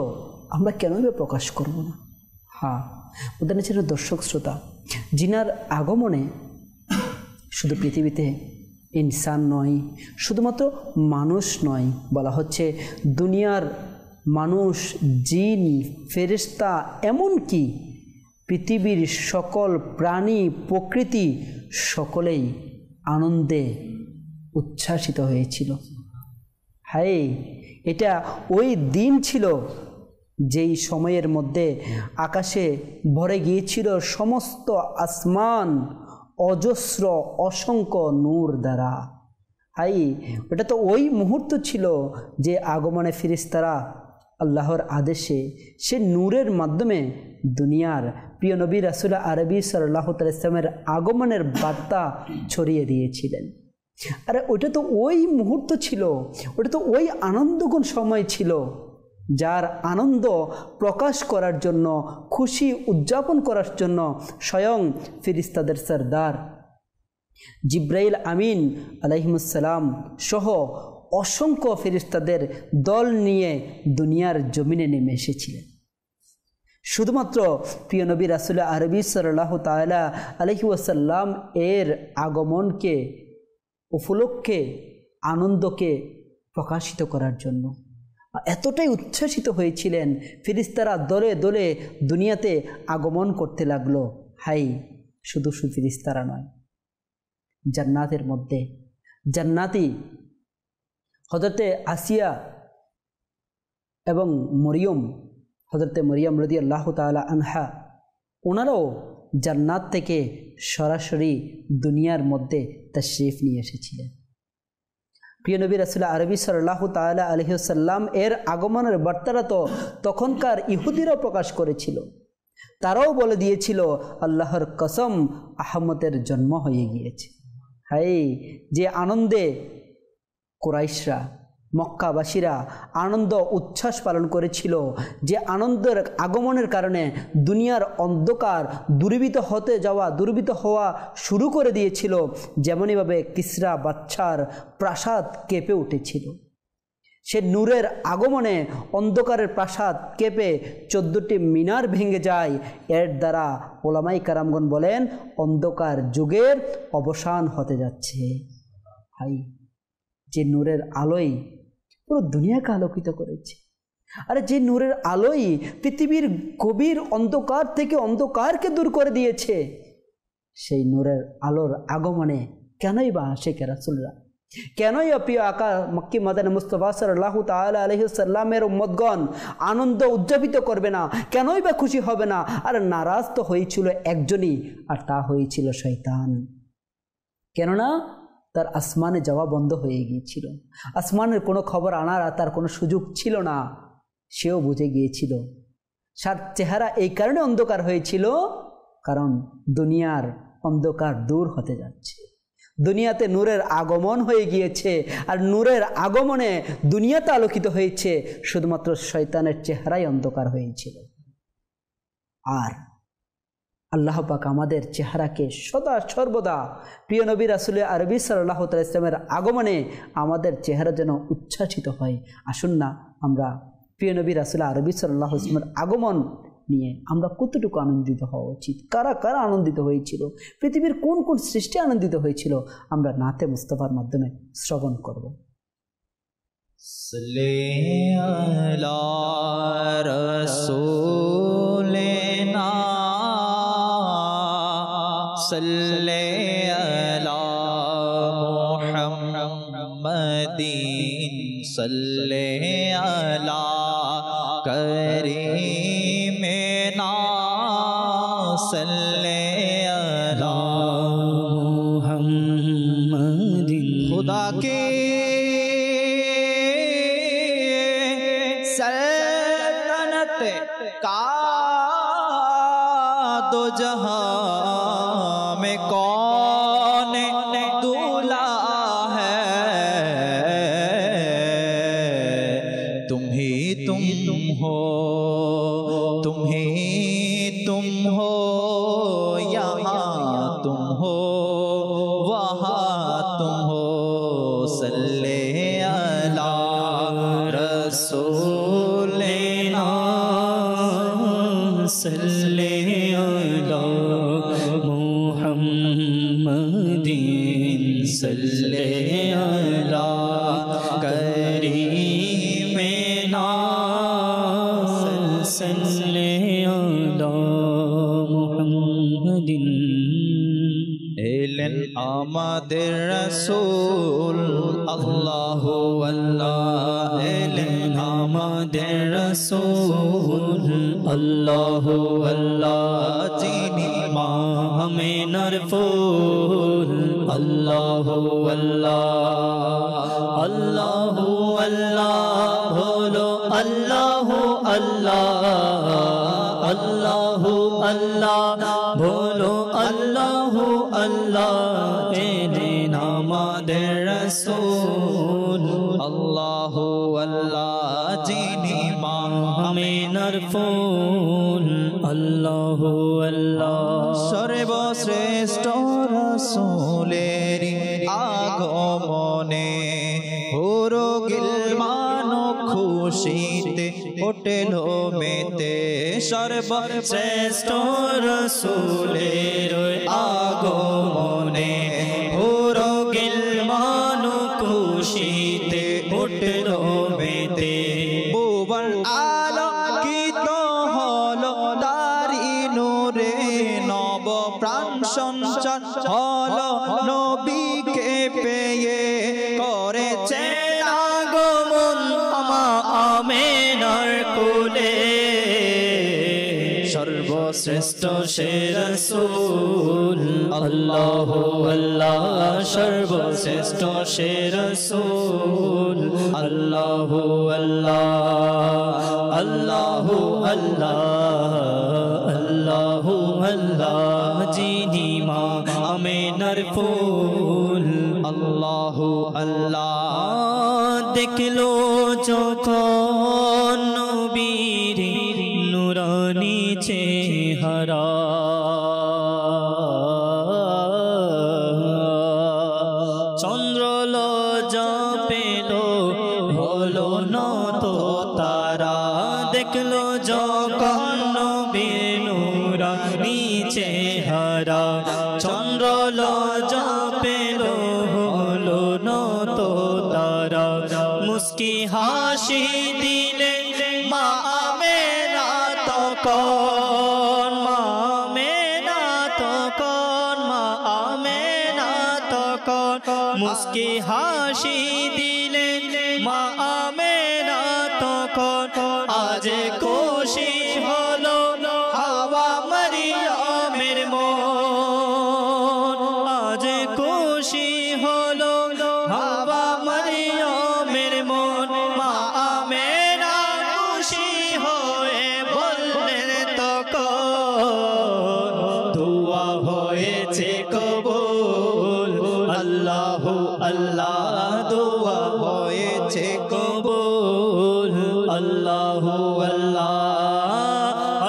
[SPEAKER 2] আমরা কেনই বা প্রকাশ করব না? হ্যাঁ, ওদের ছিল দর্শক শ্রোতা, জিনার আগমনে শুধু পৃথিবীতে ইনসান নয়, শুধুমাত্র মানুষ নয়, বলা হচ্ছে দুনিয়ার মানুষ, জিন, ফেরেশতা, এমনকি পৃথিবীর সকল প্রাণী, প্রকৃতি সকলেই আনন্দে উচ্ছ্বাসিত হয়েছিল। হায়, এটা ওই দিন ছিল যেই সময়ের মধ্যে আকাশে ভরে গিয়েছিল সমস্ত আসমান অজস্র অসংখ্য নূর দ্বারা। হাই, ওটা তো ওই মুহূর্ত ছিল যে আগমনে ফেরেশতারা আল্লাহর আদেশে সে নূরের মাধ্যমে দুনিয়ার প্রিয় নবী রাসূল আরবি সাল্লাল্লাহু আলাইহি ওয়াসাল্লামের আগমনের বার্তা ছড়িয়ে দিয়েছিলেন। আরে ওটা তো ওই মুহূর্ত ছিল, ওটা তো ওই আনন্দঘন সময় ছিল, যার আনন্দ প্রকাশ করার জন্য, খুশি উদযাপন করার জন্য স্বয়ং ফেরেশতাদের সরদার জিব্রাইল আমিন আলাইহিসসালাম সহ অসংখ্য ফেরেশতাদের দল নিয়ে দুনিয়ার জমিনে নেমে এসেছিলেন। শুধুমাত্র প্রিয় নবী রাসূল আরবি সাল্লাল্লাহু তাআলা আলাইহি ওয়াসাল্লাম এর আগমনকে উপলক্ষে আনন্দকে প্রকাশিত করার জন্য এতটাই উচ্ছ্বাসিত হয়েছিলেন, ফেরেশতারা দলে দলে দুনিয়াতে আগমন করতে লাগলো। হাই, শুধু ফেরেশতারা নয়, জান্নাতের মধ্যে জান্নাতি হযরতে আসিয়া এবং মরিয়ম, হযরতে মরিয়ম রাদিয়াল্লাহু তাআলা আনহা, ওনারাও জান্নাত থেকে সরাসরি দুনিয়ার মধ্যে তাশরীফ নিয়ে এসেছিলেন। প্রিয় নবী রাসূল আরবি সাল্লাল্লাহু তাআলা আলাইহি ওয়াসাল্লাম এর আগমনের বার্তাটা তো তখনকার ইহুদিরাও প্রকাশ করেছিল। তারাও বলে দিয়েছিল, আল্লাহর কসম, আহমদের জন্ম হয়ে গিয়েছে। হাই, যে আনন্দে কুরাইশরা, মক্কাবাসীরা আনন্দ উচ্ছ্বাস পালন করেছিল, যে আনন্দের আগমনের কারণে দুনিয়ার অন্ধকার দূরীভূত হওয়া শুরু করে দিয়েছিল, যেমনইভাবে কিসরা বাদশার প্রাসাদ কেঁপে উঠেছিল। সে নূরের আগমনে অন্ধকারের প্রাসাদ কেঁপে 14টি মিনার ভেঙে যায়। এর দ্বারা ওলামায়ে কেরামগণ বলেন, অন্ধকার যুগের অবসান হতে যাচ্ছে। হাই, যে নূরের আলোয় পুরো দুনিয়াকে আলোকিত করেছে, আরে যে নূরের আলোয় পৃথিবীর গভীর অন্ধকার থেকে অন্ধকারকে দূর করে দিয়েছে, সেই নূরের আলোর আগমনে কেনই বা আশিকে রাসূলরা, কেনই প্রিয় আকা মক্কি মাদানী মুস্তাফা সাল্লাল্লাহু তাআলা আলাইহি ওয়াসাল্লামের উম্মতগণ আনন্দ উদযাপিত করবে না? কেনই বা খুশি হবে না? আর নারাজ তো হয়েছিল একজনই, আর তা হয়েছিল শয়তান। কেননা তার আসমানে যাওয়া বন্ধ হয়ে গিয়েছিল, আসমানের কোনো খবর আনার তার কোনো সুযোগ ছিল না। সেও বুঝে গিয়েছিল তার চেহারা এই কারণে অন্ধকার হয়েছিল, কারণ দুনিয়ার অন্ধকার দূর হতে যাচ্ছে, দুনিয়াতে নূরের আগমন হয়ে গিয়েছে। আর নূরের আগমনে দুনিয়াতে আলোকিত হয়েছে, শুধুমাত্র শয়তানের চেহারাই অন্ধকার হয়েছিল। আর আল্লাহ পাক আমাদের চেহারাকে সদা সর্বদা প্রিয় নবী রাসূল আরবি সাল্লাল্লাহু আলাইহি ওয়াসাল্লামের আগমনে আমাদের চেহারা যেন উচ্ছ্বাসিত হয়। আসুন না আমরা প্রিয় নবী রাসূল আরবি সাল্লাল্লাহু আলাইহি ওয়াসাল্লামের আগমন নিয়ে আমরা কতটুকু আনন্দিত হওয়া উচিত, কারা কারা আনন্দিত হয়েছিল, পৃথিবীর কোন কোন সৃষ্টি আনন্দিত হয়েছিল, আমরা নাতে মুস্তাফার মাধ্যমে শ্রবণ করব।
[SPEAKER 1] সাল্লি আলা রাসূলিনা সাল্লি আলা মুহাম্মাদিন সাল্লি আলা করিমিনা সাল্লি আলা মুহাম্মাদিন। खुदा के सल्तनत का दो जहां में कौन दूल्हा है, तुम हो, तुम्हें तुम हो, यहाँ तुम हो, वहाँ तुम हो। सल्ले अला रसूलिना,
[SPEAKER 3] सल्ले अला मुहम्मदिन, सल्ले अला करीमिना, सल्ले अला मुहम्मदिन।
[SPEAKER 1] এলেন আমাদের রাসূল আল্লাহু আল্লাহ, এলেন
[SPEAKER 3] আমাদের রাসূল আল্লাহু আল্লাহ, যিনি মা আমিনার ফুল। আল্লাহু আল্লাহ, আল্লাহু আল্লাহ বলো, আল্লাহু আল্লাহ, আল্লাহু আল্লাহ বলো, আল্লাহু আল্লাহ। এলেন আমাদের রাসূল
[SPEAKER 1] আল্লাহু আল্লাহ, যিনি মা
[SPEAKER 3] আমিনার ফুল। আল্লাহু আল্লাহ,
[SPEAKER 1] সর্বশ্রেষ্ঠ রাসূলের আগমনে পুরো গিলমান খুশিতে উঠল মেতে। সর্বশ্রেষ্ঠ
[SPEAKER 3] রাসূলের আগমনে পুরো গিলমান খুশিতে উঠল মেতে।
[SPEAKER 1] ভুবন আলোকিত হলো তারি নূরে, নব প্রাণ সঞ্চার হলো নবীকে পেয়ে। করেছে
[SPEAKER 3] আগমন আমা আমিনার কোলে, সর্বশ্রেষ্ঠ সে রাসূল। আল্লাহু আল্লাহ, সর্বশ্রেষ্ঠ সে রাসূল। আল্লাহু আল্লাহ, আল্লাহু আল্লাহ, আল্লাহু আল্লাহ, যিনি মা আমিনার ফুল।
[SPEAKER 1] আল্লাহু আল্লাহ।
[SPEAKER 3] দেখলো যখন নবীর নুরানি চেহারা, চন্দ্রলজা পেল হলো নত তারা। দেখলো যখন নবীর নুরানি চেহারা, চন্দ্রলজা পেল হলো নত তারা। মুস্কি হাসি দিলে মা আমিনা তখন, মা আমিনা তখন, মা আমিনা তখন। মুস্কি হাসি দিলে মা আমিনা তখন। আজ খুশি হলো হাওয়া মারিয়ামের মন, আজ খুশি হলো হাওয়া মারিয়ামের মন। মা আমিনা খুশি হয়ে বললেন তখন, দোয়া হয়েছে কবুল। আল্লাহু আল্লাহ, দোয়া হয়েছে কবুল। আল্লাহু আল্লাহ,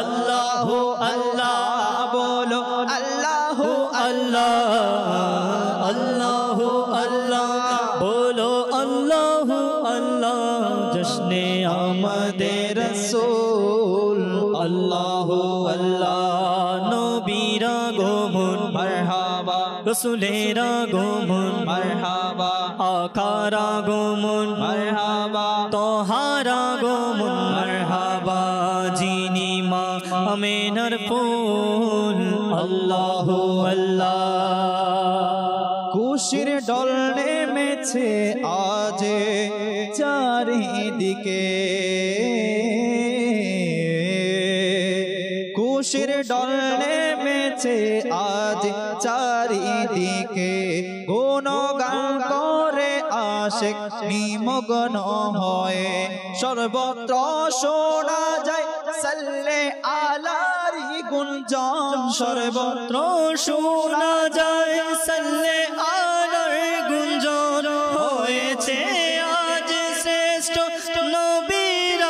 [SPEAKER 3] আল্লাহু আল্লাহ বলো, আল্লাহু আল্লাহ, আল্লাহু আল্লাহ বলো, আল্লাহু আল্লাহ। জশ্নে আমাদের রাসূল। আল্লাহু আল্লাহ, নবীর আগমন মারহাবা, রাসূলের আগমন মারহাবা, আকার আগমন মারহাবা, তোহার আগমন মারহাবা, যিনি মা আমিনার ফুল। আল্লাহু আল্লাহ।
[SPEAKER 1] খুশির ডল নেমেছে আজ চারিদিকে, খুশির ডল নেমেছে আজ চারিদিকে। গুণগান করে আশিক নিমগ্ন হয়ে, সর্বত্র শোনা যায় সাল্লে আলারি গুঞ্জন। সর্বত্র
[SPEAKER 3] শোনা যায় সাল্লে আলার গুঞ্জন। হয়েছে আজ শ্রেষ্ঠ নবীর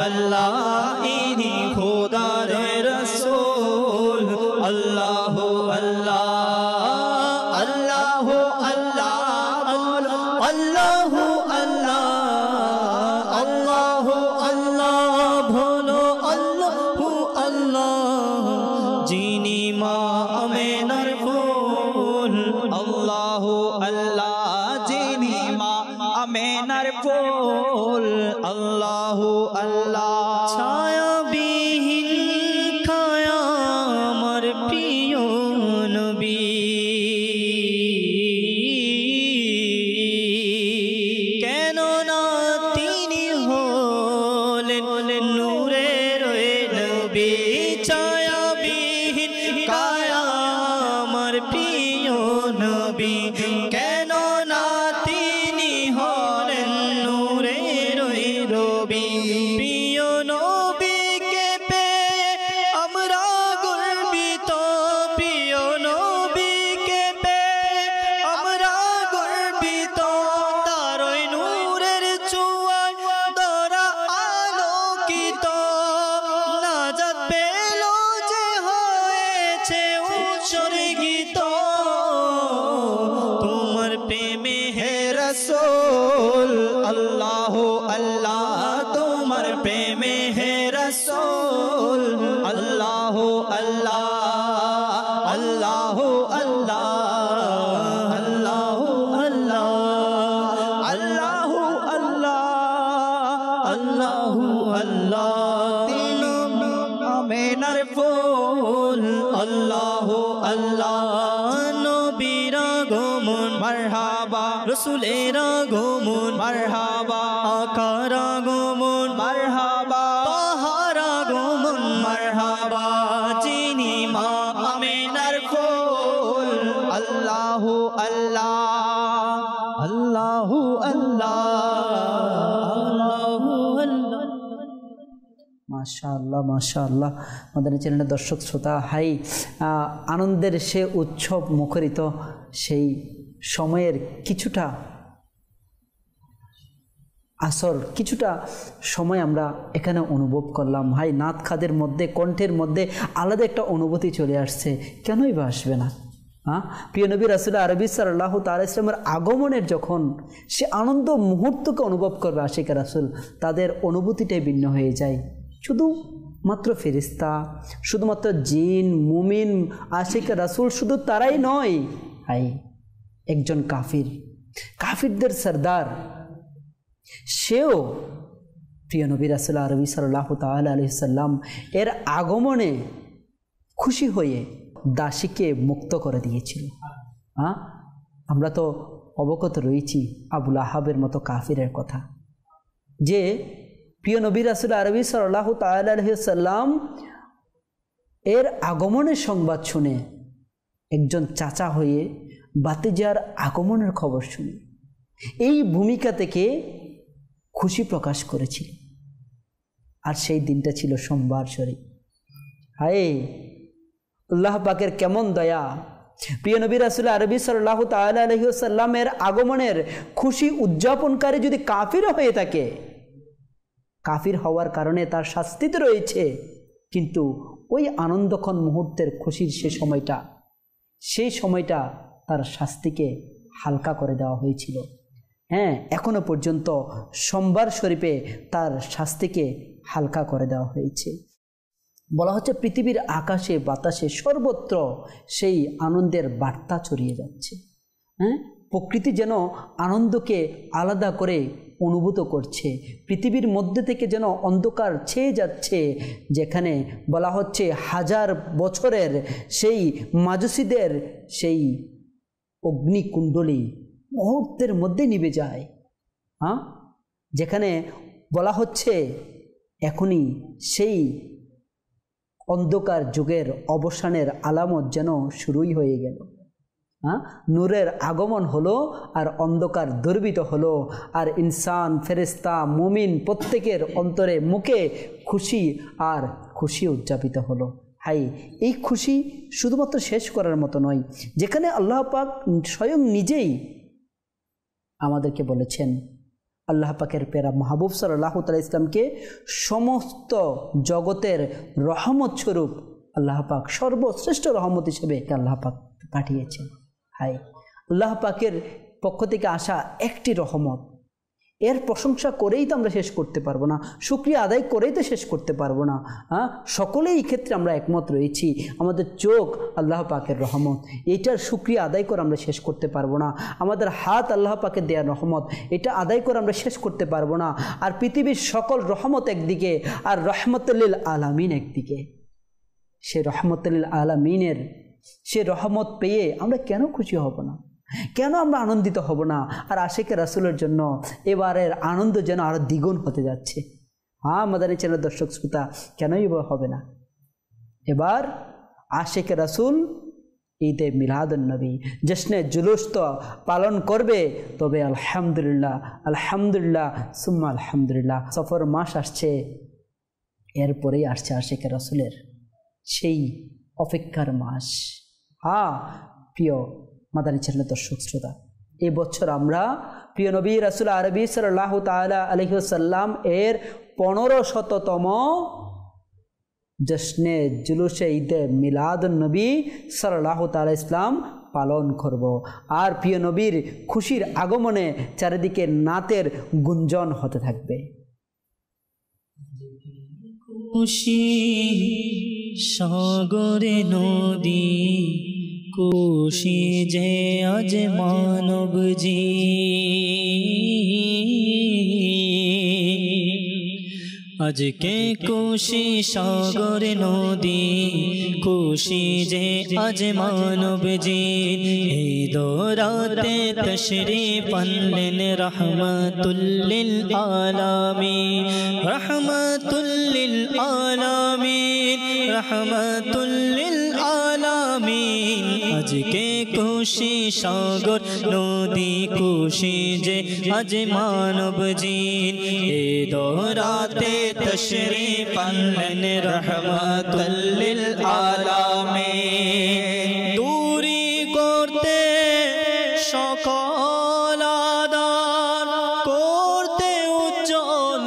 [SPEAKER 1] अल्लाह इन्हीं खुदा रे रसूल अल्लाह अल्लाह अल्लाह अल्लाह बोलो अल्लाह अल्लाह अल्लाह अल्लाह बोलो अल्लाह अल्लाह जिनी माँ आमिनार फूल अल्लाह अल्लाह जिनी माँ आमिनार फूल अल्लाह अल्लाह छाया बिहीन खाया আমার প্রিয় নবী কেন না তিনি হলেন নূরের নবী ছায়া বিহীন কায়া আমার প্রিয় নবী কেন না তিনি হলেন নূরের নবী প্রিয় নবীকে পেয়ে আমরা গর্বিত প্রিয় নবীকে পেয়ে আমরা গর্বিত তার ওই নূরের ছোঁয়ায় ধরা আলোকিত নাজাত পেল যে হয়েছে উৎসর্গিত তোমার প্রেমে হে রসূল আল্লাহ আল্লাহ তোমার প্রেমে হে রসূল আল্লাহ আল্লাহ আল্লাহ আল্লাহ আল্লাহ আল্লাহ আল্লাহ আল্লাহ আল্লাহ আল্লাহ তিনি আমিনার ফুল আল্লাহ আল্লাহ নবীর আগমন মারহাবা রসুলের আগমন মারহাবা আকার আগমন মারহাবা তাহার আগমন মারহাবা যিনি মা আমিনার ফুল আল্লাহ আল্লাহ আল্লাহ আল্লাহ আল্লাহ আল্লাহ
[SPEAKER 2] মাশাআল্লাহ মাশাআল্লাহ মাদানী চ্যানেলের দর্শক শ্রোতা হাই আনন্দের সে উৎসব মুখরিত সেই সময়ের কিছুটা আসর কিছুটা সময় আমরা এখানে অনুভব করলাম হাই নাত খাদের মধ্যে কণ্ঠের মধ্যে আলাদা একটা অনুভূতি চলে আসছে কেনই বা আসবে না প্রিয় নবী রাসূল আরবি সাল্লাল্লাহু তাআলা ইসলামের আগমনের যখন সে আনন্দ মুহূর্তকে অনুভব করবে আশিকা রাসূল তাদের অনুভূতিটাই ভিন্ন হয়ে যায় শুধু মাত্র ফেরেশতা শুধুমাত্র জিন মুমিন আশিকা রাসূল শুধু তারাই নয় হাই একজন কাফিরদের সরদার সেও প্রিয় নবী রাসূল আরবি সাল্লাল্লাহু তাআলা আলাইহি সাল্লাম এর আগমনে খুশি হয়ে দাসীকে মুক্ত করে দিয়েছিল আমরা তো অবগত রয়েছি আবুল আহাবের মতো কাফিরের কথা যে প্রিয় নবী রাসূল আরবি সাল্লাল্লাহু তাআলা আলাইহি সাল্লাম এর আগমনের সংবাদ শুনে একজন চাচা হয়ে বাতিজার আগমনের খবর শুনে এই ভূমিকা থেকে খুশি প্রকাশ করেছিল আর সেই দিনটা ছিল সোমবার শরীফ হায় আল্লাহ পাকের কেমন দয়া প্রিয় নবী রাসূল আরবি সাল্লাল্লাহু তাআলা আলাইহি ওয়াসাল্লামের আগমনের খুশি উদযাপনকারী যদি কাফির হয়ে থাকে কাফির হওয়ার কারণে তার শাস্তি তো রয়েছে কিন্তু ওই আনন্দক্ষণ মুহূর্তের খুশির সেই সময়টা তার শাস্তিকে হালকা করে দেওয়া হয়েছিল হ্যাঁ এখনো পর্যন্ত সোমবার শরীফে তার শাস্তিকে হালকা করে দেওয়া হয়েছে বলা হচ্ছে পৃথিবীর আকাশে বাতাসে সর্বত্র সেই আনন্দের বার্তা ছড়িয়ে যাচ্ছে হ্যাঁ প্রকৃতি যেন আনন্দকে আলাদা করে অনুভূত করছে পৃথিবীর মধ্যে থেকে যেন অন্ধকার ছেয়ে যাচ্ছে যেখানে বলা হচ্ছে হাজার বছরের সেই মাজুসীদের সেই অগ্নিকুণ্ডলী মুহূর্তের মধ্যে নিভে যায় যেখানে বলা হচ্ছে এখনই সেই অন্ধকার যুগের অবসানের আলামত যেন শুরুই হয়ে গেল নূরের আগমন হলো আর অন্ধকার দুর্বিত হলো আর ইনসান ফেরেশতা মুমিন প্রত্যেকের অন্তরে মুখে খুশি উদযাপিত হলো হাই এই খুশি শুধুমাত্র শেষ করার মতো নয় যেখানে আল্লাহ পাক স্বয়ং নিজেই আমাদেরকে বলেছেন আল্লাহ পাকের পেরা মাহবুব সাল্লাল্লাহু তাআলা ইসলামকে সমস্ত জগতের রহমত স্বরূপ আল্লাহ পাক সর্বশ্রেষ্ঠ রহমত হিসেবে আল্লাহ পাক পাঠিয়েছেন। হাই আল্লাহ পাকের পক্ষ থেকে আসা একটি রহমত, এর প্রশংসা করেই তো আমরা শেষ করতে পারবো না, শুকরিয়া আদায় করেই তো শেষ করতে পারবো না। সকলেই এই ক্ষেত্রে আমরা একমত রয়েছি, আমাদের চোখ আল্লাহ পাকের রহমত, এটার শুকরিয়া আদায় করে আমরা শেষ করতে পারবো না। আমাদের হাত আল্লাহ পাকের দেয়া রহমত, এটা আদায় করে আমরা শেষ করতে পারবো না। আর পৃথিবীর সকল রহমত একদিকে আর রহমতুল্লিল আলামিন একদিকে। সে রহমতুল্লিল আলামিনের সে রহমত পেয়ে আমরা কেন খুশি হব না, কেন আমরা আনন্দিত হব না? আর আশিকে রাসূলের জন্য এবারের আনন্দ যেন আরো দ্বিগুণ হতে যাচ্ছে। মাদানী চ্যানেল দর্শক শ্রোতা, কেনই বা হবে না? এবার আশিকে রাসূল ঈদে মিলাদুন নবী জশ্নে জুলুস তো পালন করবে, তবে আলহামদুলিল্লাহ আলহামদুলিল্লাহ সুম্মা আলহামদুলিল্লাহ। সফর মাস আসছে, এরপরেই আসছে আশিকে রাসূলের সেই অপেক্ষার মাস। প্রিয় মাদানী চ্যানেল দর্শক শ্রোতা, এবছর আমরা প্রিয় নবী রাসূল আরবি সাল্লাল্লাহু তাআলা আলাইহি ওয়াসাল্লাম এর 1500তম জশ্নে জুলুসে ঈদে মিলাদুন নবী সাল্লাল্লাহু তাআলা ইসলাম পালন করব। আর প্রিয় নবীর খুশির আগমনে চারিদিকে নাতের গুঞ্জন হতে থাকবে।
[SPEAKER 3] খুশি সাগরে নদী, খুশি যে আজ মানব জি, আজকে খুশি সাগর নদী, খুশি যে আজ মানব জি। ঈদ রাতে তশরিফ আনলেন রহমাতুল্লিল আলামিন, রহমাতুল্লিল আলামিন, রহমাতুল্লিল আলামিন। আজকে খুশি সাগর নদী, খুশি যে আজ মানব জি। ঈদ রাতে তশরিফ আনলেন রহমাতুল্লিল আলামিন। দূরি করতে সকল আদান, করতে উজ্জ্বল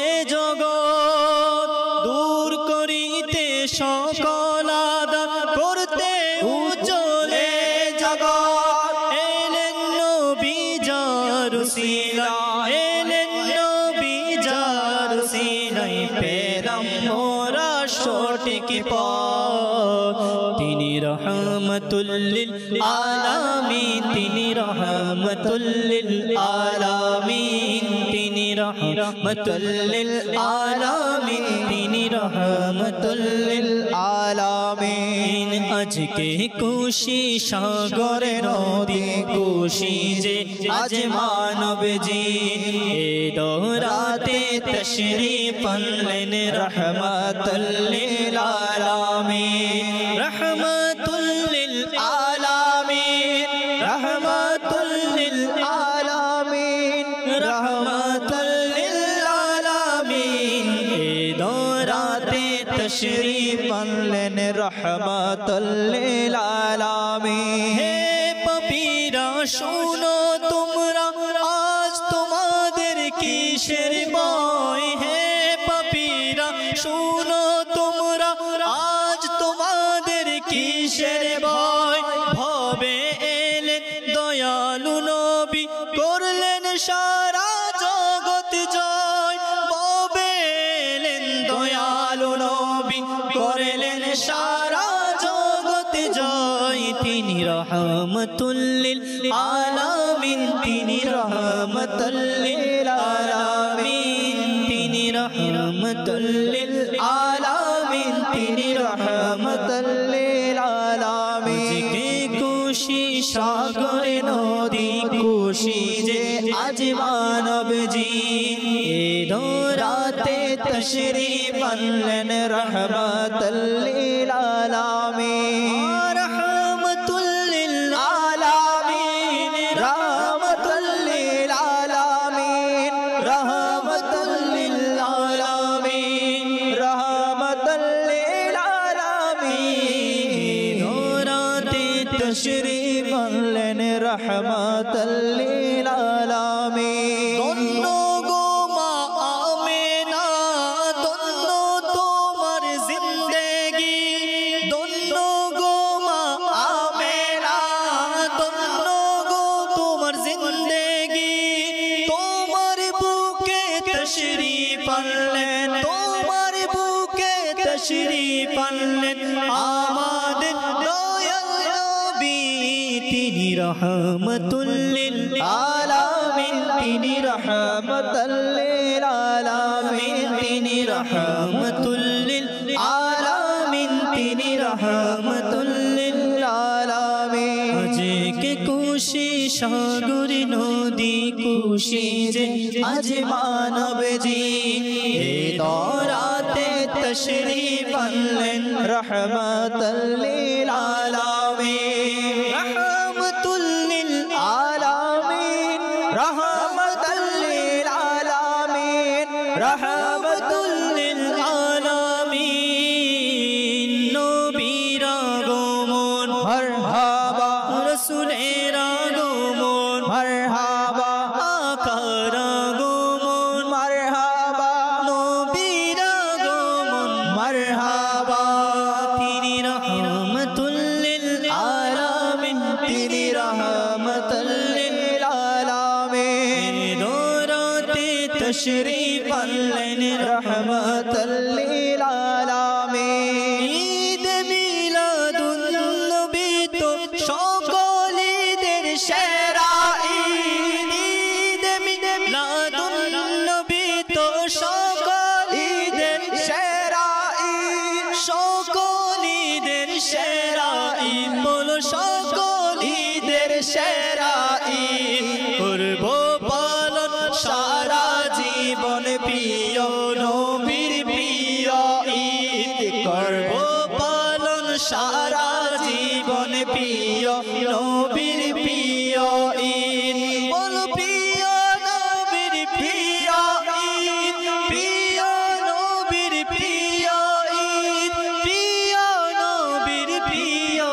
[SPEAKER 3] এ জগৎ, দূর করিতে সকল আদান, করতে উজ্জ্বল এ জগৎ। এলেন নবী যার উসিলায়, এলেন নবী যার উসিলায় পেলাম মোরা সঠিক পথ। তিনি রহমাতুল্লিল আলামিন, তিনি রহমাতুল্লিল আলামিন, তিনি রহমাতুল্লিল আলামিন, তিনি রহমাতুল্লিল আলামিন। আজকে খুশি সাগরে নদী, খুশি যে আজ মানব জি। ঈদ রাতে তশরিফ আনলেন রহমাতুল্লিল আলামিন, রহমাতুল্লিল আলামিন, রহমাতুল্লিল আলামিন, রহমাতুল্লিল আলামিন। ঈদ রাতে তশরিফ আনলেন রহমাতুল্লিল আলামিন। হে পাপীরা শুনো তোমরা, আজ তোমাদের কিসের ভয়? হে পাপীরা শুনো তোমরা, আজ তোমাদের কিসের ভয়? ভবে এলেন দয়ালু নবী, করলেন সারা জগৎ জয়। ভবে এলেন দয়ালু নবী, করলেন সারা জগৎ জয়। তিনি রহমাতুল্লিল আলামিন, তিনি রহমাতুল্লিল আলামিন, তিনি রহমাতুল্লিল আলামিন, তিনি রহমাতুল্লিল আলামিন। আজকে খুশি সাগরে নদী, খুশি যে আজ মানব জি। ঈদ রাতে তশরিফ আনলেন রহমাতুল্লিল আলামিন, রহমাতুল্লিল আলামিন, রহমাতুল্লিল আলামিন, রহমাতুল্লিল আলামিন, রহমাতুল্লিল আলামিন। রাতে তশরিফ আনলেন রহমাতুল্লিল আলামিন।
[SPEAKER 1] তশরীফ আনলেন আমাদের দয়াল নবী তিনি রহমাতুল লিল আলামিন তিনি রহমাতুল লিল আলামিন তিনি রহমাতুল লিল আলামিন তিনি রহমাতুল লিল আলামিন আজকে খুশি সাগর নদী খুশি যে আজ মানব জি এই দরাতে তশরীফ আনলেন রহমাতুল লিল আলামিন রহমাতুল লিল আলামিন রহমাতুল লিল আলামিন রহমাতুল লিল আলামিন নবীর আগমন মারহাবা রাসূলের আগমন মারহাবা আকার আগমন মারহাবা নবীর আগমন মারহাবা তিনি রহমাতুল লিল আলামিন তিনি রহমাতুল লিল আলামিন দরাতে তশরীফ আনলেন রহমাতুল লিল আলামিন ঈদ মিলাদুন নবী তো সকল ঈদের সেরা ঈদ ঈদ মিলাদুন নবী তো সকল ঈদের সেরা ঈদ সকল ঈদের সেরা ঈদ বলো সকল ঈদের সেরা ঈদ করব পালন সারা জীবন প্রিয় নবীর প্রিয় ঈদ করব পালন সারা জীবন প্রিয় নবীর প্রিয় ঈদ বলো প্রিয় নবীর প্রিয় ঈদ প্রিয় নবীর প্রিয় ঈদ প্রিয় নবীর প্রিয়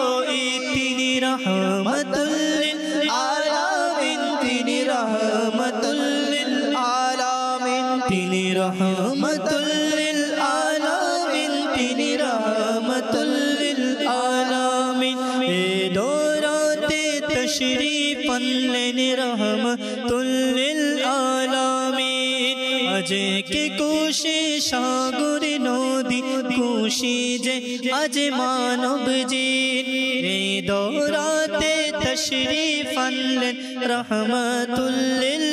[SPEAKER 1] ঈদ তিনি রহমাতুল লিল আলামিন তিনি রহমাতুল লিল আলামিন তিনি রহমাতুল লিল আলামিন তিনি রহমাতুল লিল আলামিন এ দরাতে তশরীফ আনলেন রহমাতুল লিল আলামিন আজকে খুশি সাগর নদী খুশি যে আজ মানব জিন এ দরাতে তশরীফ আনলেন রহমাতুল লিল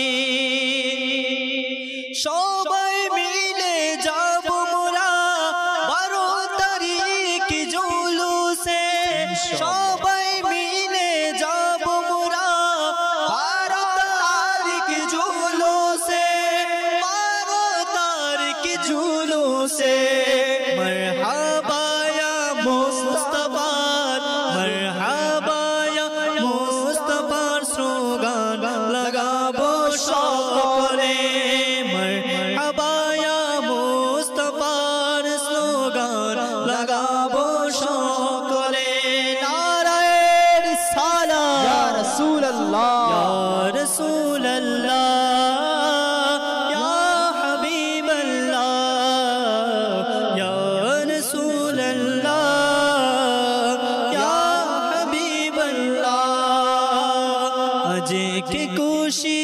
[SPEAKER 1] আলামিন সবাই মিলে যাব মোরা 12 তারিখ জুলুসে সবাই মিলে যাব মোরা 12 তারিখ জুলুসে 12 তারিখ জুলুসে মারহাবা ইয়া মুস্তাফা মারহাবা ইয়া মুস্তাফার স্লোগান লাগাবো সকলে মারহাবা ইয়া মুস্তাফার স্লোগান লাগাবো সকলে নারায়ে রিসালাত ইয়া রাসূলুল্লাহ ইয়া রাসূলুল্লাহ ইয়া হাবিবাল্লাহ ইয়া রাসূলুল্লাহ ইয়া হাবিবাল্লাহ আজকে খুশি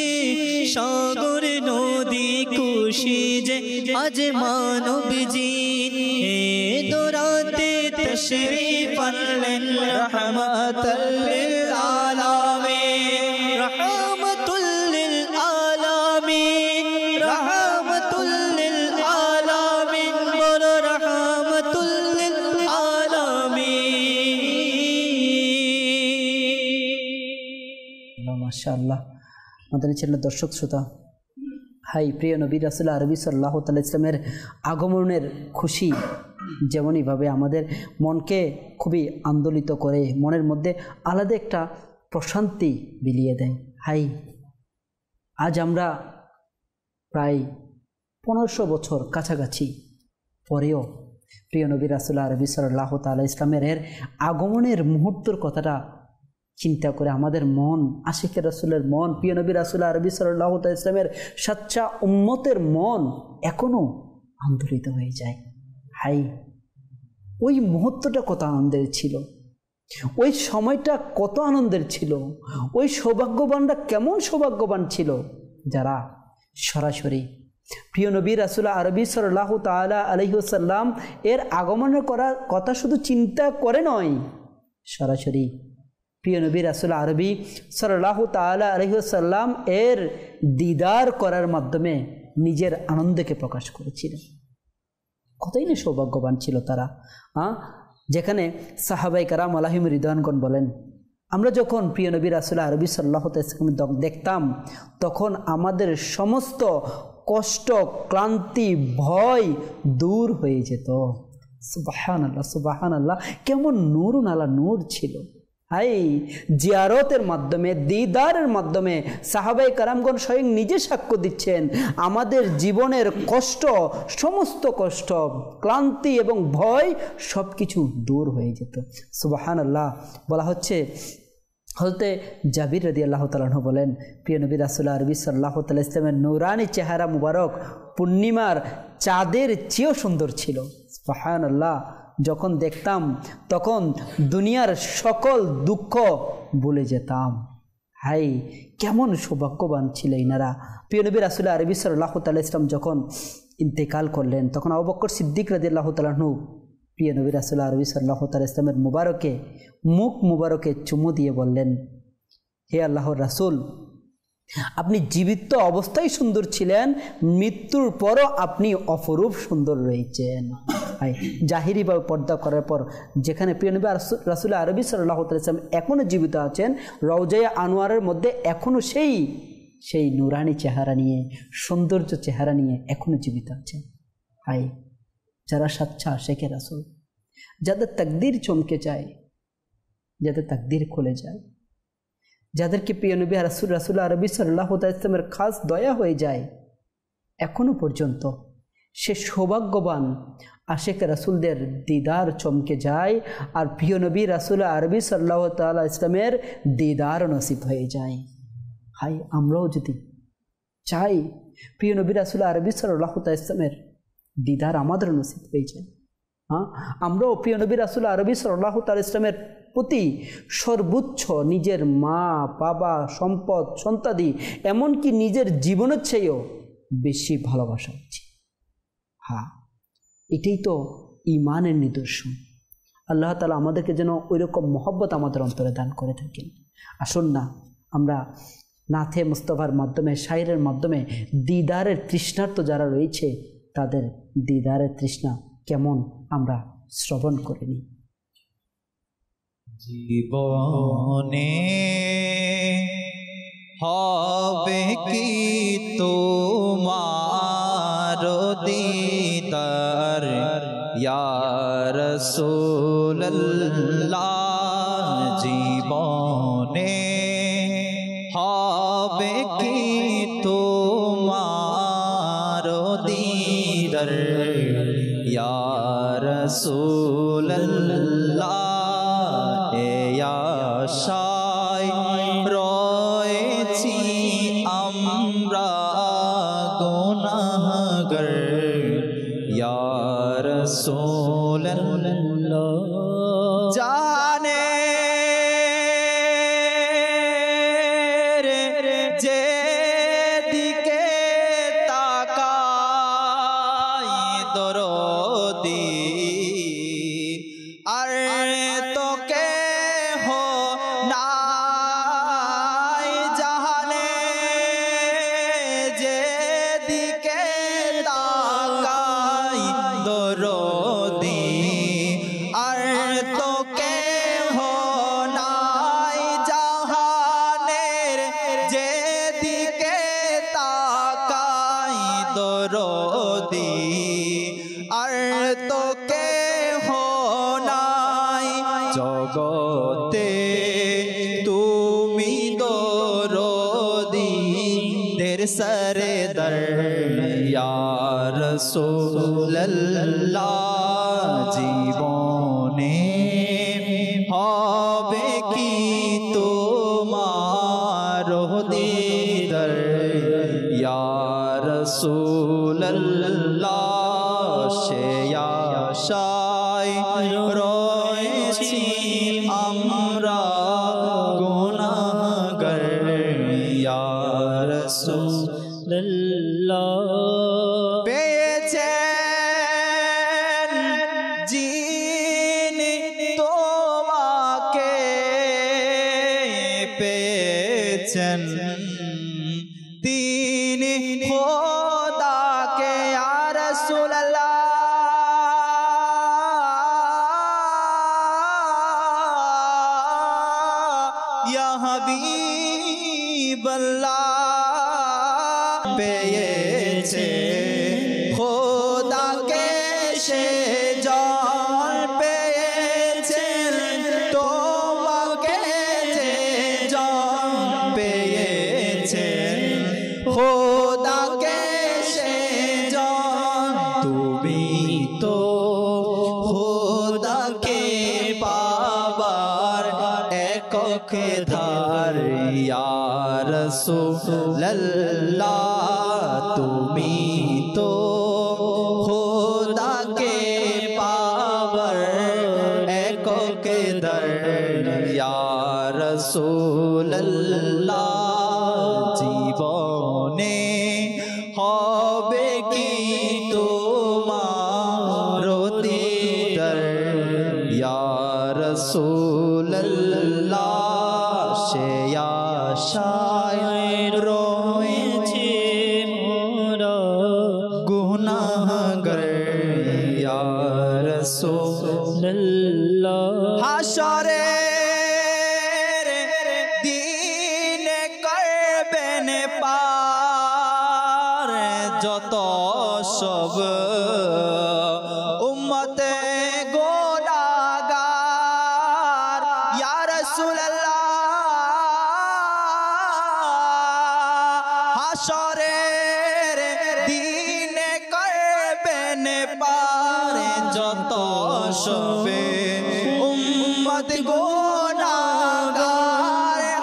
[SPEAKER 1] সাগর নদী খুশি যে আজ মানব জিন এ দরাতে তশরীফ আনলেন রহমাতুল লিল আলামিন রহমাতুল লিল আলামিন রহমাতুল লিল আলামিন বলো রহমাতুল লিল আলামিন
[SPEAKER 2] মাশাআল্লাহ মাদানী চ্যানেলের দর্শক শ্রোতা হাই প্রিয় নবী রাসূল আরবি সাল্লাল্লাহু তাআলা ইসলামের আগমনের খুশি যেমনইভাবে আমাদের মনকে খুবই আন্দোলিত করে মনের মধ্যে আলাদা একটা প্রশান্তি বিলিয়ে দেয় হাই আজ আমরা প্রায় 1500 বছর কাছাকাছি পরেও প্রিয় নবী রাসূল আরবি সাল্লাল্লাহু তাআলা ইসলামের আগমনের মুহূর্তের কথাটা চিন্তা করে আমাদের মন আশিকে রাসূলের মন প্রিয় নবী রাসূল আরবি সাল্লাল্লাহু তাআলা ইসলামের সচ্চা উম্মতের মন এখনো আন্দোলিত হয়ে যায় হাই ওই মুহূর্তটা কত আনন্দের ছিল ওই সময়টা কত আনন্দের ছিল ওই সৌভাগ্যবানরা কেমন সৌভাগ্যবান ছিল যারা সরাসরি প্রিয় নবী রাসূল আরবি সাল্লাল্লাহু তাআলা আলাইহি ওয়াসাল্লাম এর আগমনের করার কথা শুধু চিন্তা করে নয়, সরাসরি প্রিয় নবী রাসূল আরবি সাল্লাল্লাহু তাআলা আলাইহি ওয়াসাল্লাম এর দিদার করার মাধ্যমে নিজের আনন্দকে প্রকাশ করেছিলেন। কতই না সৌভাগ্যবান ছিল তারা। যেখানে সাহাবায়ে কেরাম আলাইহিম রিদওয়ানগণ বলেন, আমরা যখন প্রিয় নবী রাসূল আরবি সাল্লাল্লাহু আলাইহি ওয়াসাল্লাম দেখতাম তখন আমাদের সমস্ত কষ্ট, ক্লান্তি, ভয় দূর হয়ে যেত। সুবহানাল্লাহ, সুবহানাল্লাহ, কেমন নূরুন আলা নূর ছিল। হাই, জিয়ারতের মাধ্যমে, দিদারের মাধ্যমে সাহাবায়ে কেরামগণ স্বয়ং নিজে সাক্ষ্য দিচ্ছেন আমাদের জীবনের কষ্ট, সমস্ত কষ্ট, ক্লান্তি এবং ভয় সব কিছু দূর হয়ে যেত। সুবহানাল্লাহ। বলা হচ্ছে হযরতে জাবির রাদিয়াল্লাহু তাআলা আনহু বলেন, প্রিয় নবী রাসূল আরবি সাল্লাল্লাহু আলাইহি ওয়াসাল্লামের নূরানি চেহারা মুবারক পূর্ণিমার চাঁদের চেয়েও সুন্দর ছিল। সুবহানাল্লাহ। যখন দেখতাম তখন দুনিয়ার সকল দুঃখ ভুলে যেতাম। হাই, কেমন সৌভাগ্যবান ছিল ইনারা। প্রিয় নবী রাসূল আরবি সাল্লাল্লাহু আলাইহি ওয়াসাল্লাম যখন ইন্তেকাল করলেন তখন আবু বকর সিদ্দিক রাদিয়াল্লাহু তাআলা আনহু প্রিয় নবী রাসূল আরবি সাল্লাল্লাহু আলাইহি ওয়াসাল্লামের মুবারকে মুখ মুবারকে চুমু দিয়ে বললেন, হে আল্লাহর রাসূল, আপনি জীবিত অবস্থায় সুন্দর ছিলেন, মৃত্যুর পরও আপনি অপরূপ সুন্দর রয়েছেন। জাহিরিভাবে পর্দা করার পর যেখানে প্রিয় নবী রাসূল আরবি সাল্লাল্লাহু আলাইহি ওয়াসাল্লাম এখনও জীবিত আছেন, রওজায়ে আনোয়ারের মধ্যে এখনও সেই নূরানি চেহারা নিয়ে, সৌন্দর্য চেহারা নিয়ে এখনও জীবিত আছেন। হাই, যারা সাচ্চা আশিকে রাসূল, যাদের তাকদীর চমকে যায়, যাদের তাকদীর খুলে যায়, যাদেরকে প্রিয় নবী রাসূল আরবি সাল্লাল্লাহু আলাইহি ওয়াসাল্লামের খাস দয়া হয়ে যায়, এখনো পর্যন্ত সে সৌভাগ্যবান আশিক রাসূলদের দিদার চমকে যায় আর প্রিয় নবী রাসূল আরবি সাল্লাল্লাহু তাআলা ইসলামের দিদার নসিব হয়ে যায়। হাই, আমরাও যদি চাই প্রিয় নবী রাসূল আরবি সাল্লাল্লাহু তাআলা ইসলামের দিদার আমাদের নসিব হয়ে যায়, আমরাও প্রিয় নবী রাসূল আরবি সাল্লাল্লাহু তাআলা ইসলামের প্রতি সর্বোচ্চ নিজের মা, বাবা, সম্পদ, সন্তাদি, এমনকি নিজের জীবনের চেয়েও বেশি ভালোবাসা হচ্ছে। এটাই তো ঈমানের নিদর্শন। আল্লাহ তাআলা আমাদেরকে যেন ওই রকম মহব্বত আমাদের অন্তরে দান করে থাকেন। আসুন না আমরা নাথে মুস্তাফার মাধ্যমে, শায়রের মাধ্যমে দিদারের তৃষ্ণার্ত যারা রয়েছে তাদের দিদারের তৃষ্ণা কেমন আমরা শ্রবণ করে নিই।
[SPEAKER 1] জীবনে হবে কি তোমার দিদার ইয়া রাসূলুল্লাহ, জীবনে হবে কি তোমার দিদার ইয়া রাসূলুল্লাহ, আশায় রয়েছি আমরা গুনাহগার ইয়া রাসূলুল্লাহ, জানে যে দিকে তাকাই দরদি আর তোকে জগতে তুমি দরদি দের সরদার ইয়া রাসূলুল্লাহ, জীবনে হবে কি তোমার দিদার ইয়া রাসূলুল্লাহ, সে আশায় রয়েছি আমরা গুনাহগার ইয়া রাসূলুল্লাহ। পেয়েছেন তিনি খোদাকে ইয়া রাসূলুল্লাহ ইয়া হাবিবাল্লাহ পেয়েছে খোদাকে সে জান পেয়েছেন তোমাকে যে জান পেয়েছেন খোদাকে সে জান তুমি তো খোদাকে পাবার একক ধার ইয়া রাসূলুল্লাহ তুমি তো খোদাকে পাবার একক ধার ইয়া রাসূলুল্লাহ জীবনে হবে কি তোমার দিদার ইয়া রাসূলুল্লাহ সে আশায় রয়েছে মোরা গুনাহগার ইয়া রাসূলুল্লাহ হাশরের দিনে করবেন পার যত সব উম্মতে গুনাহগার ইয়া রাসূলুল্লাহ হাশরের দিনে করবেন পার যত সবে উম্মত গুনাহগার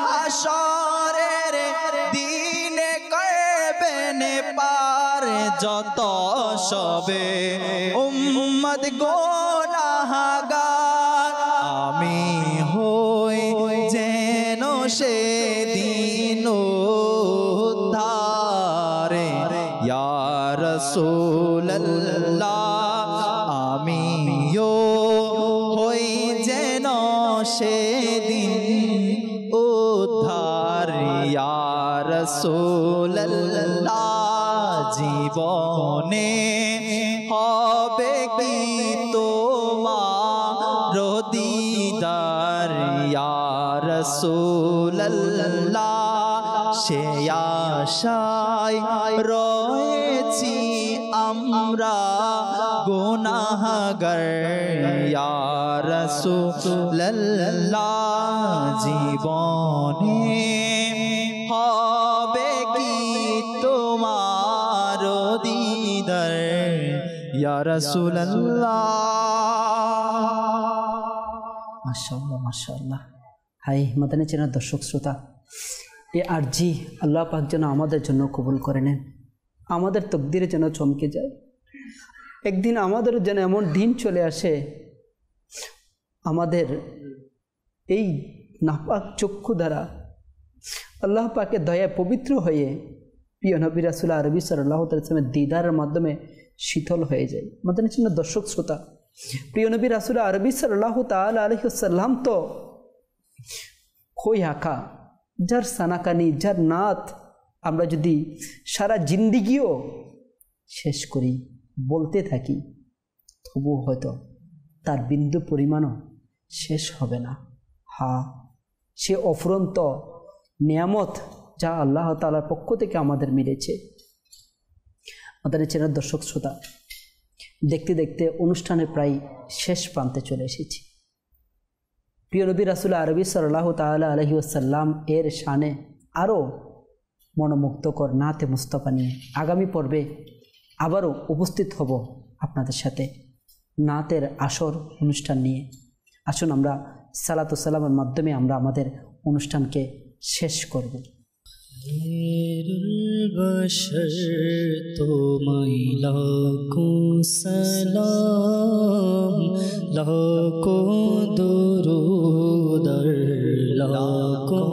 [SPEAKER 1] হাশরের দিনে করবেন পার যত সবে উম্মত গুনাহগার আমি হই যেন সেদিন উদ্ধারে ইয়া রাসূলুল্লাহ আমিও হই যেন সেদিন উদ্ধার ইয়া রাসূলুল্লাহ জীবনে হবে কি তোমার দিদার ইয়া রাসূলুল্লাহ সে আশায় রয়েছি আমরা গুনাহগার ইয়া রাসূলুল্লাহ জীবনে হবে কি তোমার দিদার ইয়া রাসূলুল্লাহ
[SPEAKER 2] মাশাআল্লাহ মাশাআল্লাহ। হাই মাদানী চ্যানেল দর্শক শ্রোতা, এই আরজি আল্লাহ পাক যেন আমাদের জন্য কবুল করে নেন, আমাদের তকদিরে যেন চমকে যায়। একদিন আমাদেরও যেন এমন দিন চলে আসে আমাদের এই নাপাক চক্ষু দ্বারা আল্লাহ পাকের দয়ায় পবিত্র হয়ে প্রিয় নবী রাসূল আরবি সাল্লাল্লাহু আলাইহি ওয়াসাল্লামের দিদারের মাধ্যমে শীতল হয়ে যায়। মাদানী চ্যানেল দর্শক শ্রোতা, প্রিয় নবী রাসূল আরবি সাল্লাল্লাহু তাআলা আলাইহি ওয়াসাল্লাম তো খই আঁকা, যার সানাকানি, যার নাত আমরা যদি সারা জিন্দিগিও শেষ করি, বলতে থাকি, তবুও হয়তো তার বিন্দু পরিমাণও শেষ হবে না। হ্যাঁ, সে অফুরন্ত নিয়ামত যা আল্লাহ তাআলার পক্ষ থেকে আমাদের মিলেছে। আমাদের চ্যানেল দর্শক শ্রোতা, দেখতে দেখতে অনুষ্ঠানের প্রায় শেষ প্রান্তে চলে এসেছি। প্রিয় নবী রাসূল আরবি সাল্লাল্লাহু তাআলা আলাইহি ওয়াসাল্লাম এর শানে আরও মনোমুগ্ধকর নাতে মুস্তাফা নিয়ে আগামী পর্বে আবারও উপস্থিত হব আপনাদের সাথে নাতের আসর অনুষ্ঠান নিয়ে। আসুন আমরা সালাত ও সালামের মাধ্যমে আমরা আমাদের অনুষ্ঠানকে শেষ করব।
[SPEAKER 3] তোমায় লাখো সালাম, লাখো দুরূদ, লাখো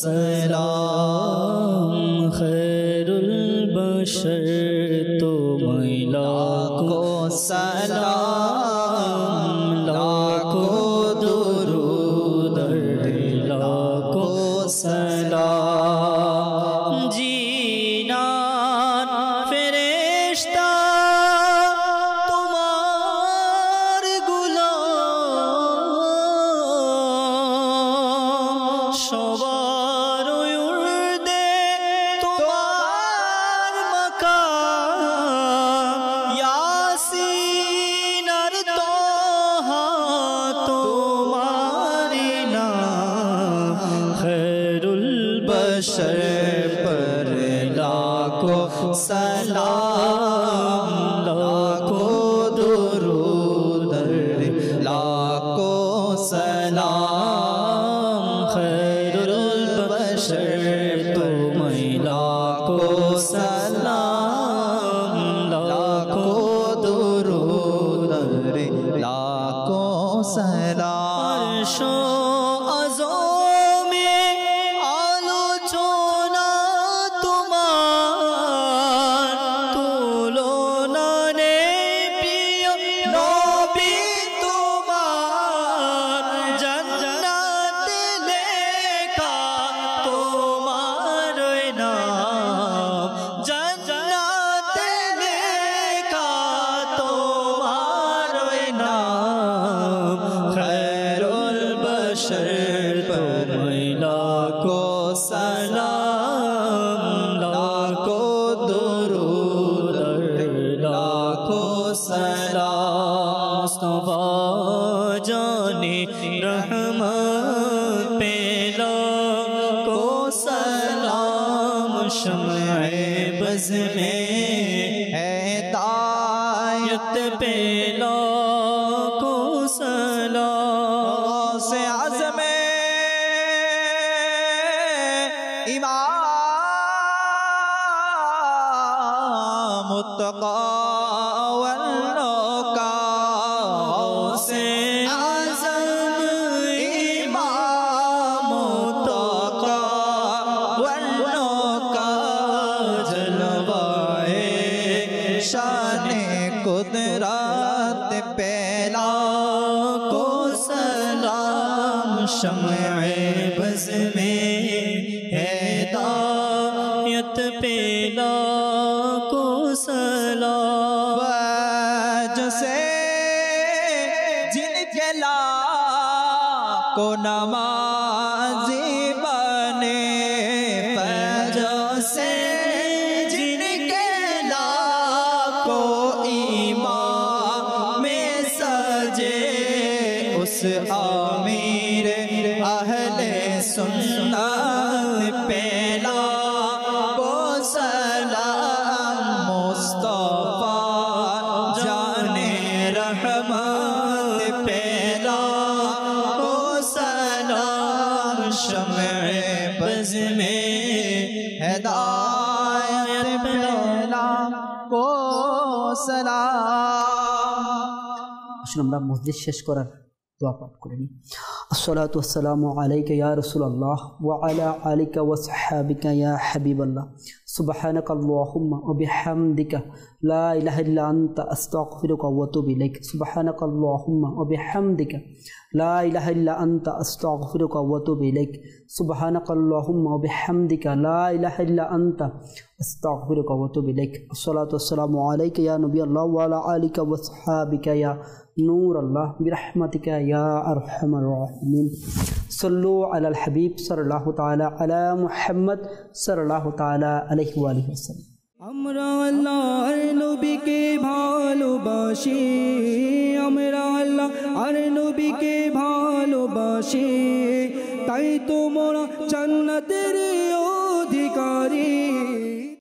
[SPEAKER 3] সালাম। খৈরুল বশর তোমায় লাখো সালাম, লাখো দুরূদ, লাখো সালাম।
[SPEAKER 1] बशर पर लाखों सलाम लाखों दुरूद लाखों सलाम खैरुल बशर तुम्हें लाखों सलाम लाखों दुरूद लाखों सलाम अर्शो अज़ो में आलोचना तुम्हार तुलना ने प्रिय नबी तुम्हार जन्नत लेखा तुम्हार नाम जन्नत लेखा तुम्हार नाम खैरुल बशर तुम्हें लाखों सलाम लाखों दुरूद लाखों सलाम मुस्तफा जाने रहमत पे लाखों सलाम शम्ए बज़ में हिदायत पे लाखों सलाम से आज़मे इमाम मुत्तक़ा वल्लोका से आज़म इमाम मुत्तक़ा वल्लोका जलवाए शाने कुदरत पहला को सलाम शम्ए बज़ में हिदायत पेला को सलाम जैसे जिनके लाखों नमाज़ी बने जैसे जिनके लाखों ईमान में सजे उस आमीर अहले सुन्नत पेला को सलाम मुस्तफा जाने रहमत पेला को सलाम शम्ए बज़ में हिदायत पेला को सलाम।
[SPEAKER 2] আসলে আমরা মজলিস শেষ করার দোয়া পাঠ করে নিই। আসসালাতু ওয়াসসালামু আলাইকা ইয়া রাসূলুল্লাহ ওয়া আলা আলিকা ওয়া সাহবিকা ইয়া হাবিবাল্লাহ সুবহানাকা আল্লাহুম্মা ওয়া বিহামদিকা লা ইলাহা ইল্লা আনতা আস্তাগফিরুকা ওয়া আতুবু ইলাইক সুবহানাকা আল্লাহুম্মা ওয়া বিহামদিকা লা ইলাহা ইল্লা আনতা আস্তাগফিরুকা ওয়া আতুবু ইলাইক সুবহানাকা আল্লাহুম্মা ওয়া বিহামদিকা লা ইলাহা ইল্লা আনতা আস্তাগফিরুকা ওয়া আতুবু ইলাইক আসসালাতু ওয়াসসালামু আলাইকা ইয়া নবিয়াল্লাহ ওয়া আলা আলিকা ওয়া সাহবিকা ইয়া नूर अल्लाह बिरहमतिका या अरहमर राहिमीन सल्लु अलल हबीब सल्लल्लाहु ताला अला मुहम्मद सल्लल्लाहु ताला अलैहि वसल्लम।
[SPEAKER 4] আমরা আল্লাহর নবীকে ভালোবাসি আমরা আল্লাহর নবীকে ভালোবাসি তাই তো মোরা জান্নাতের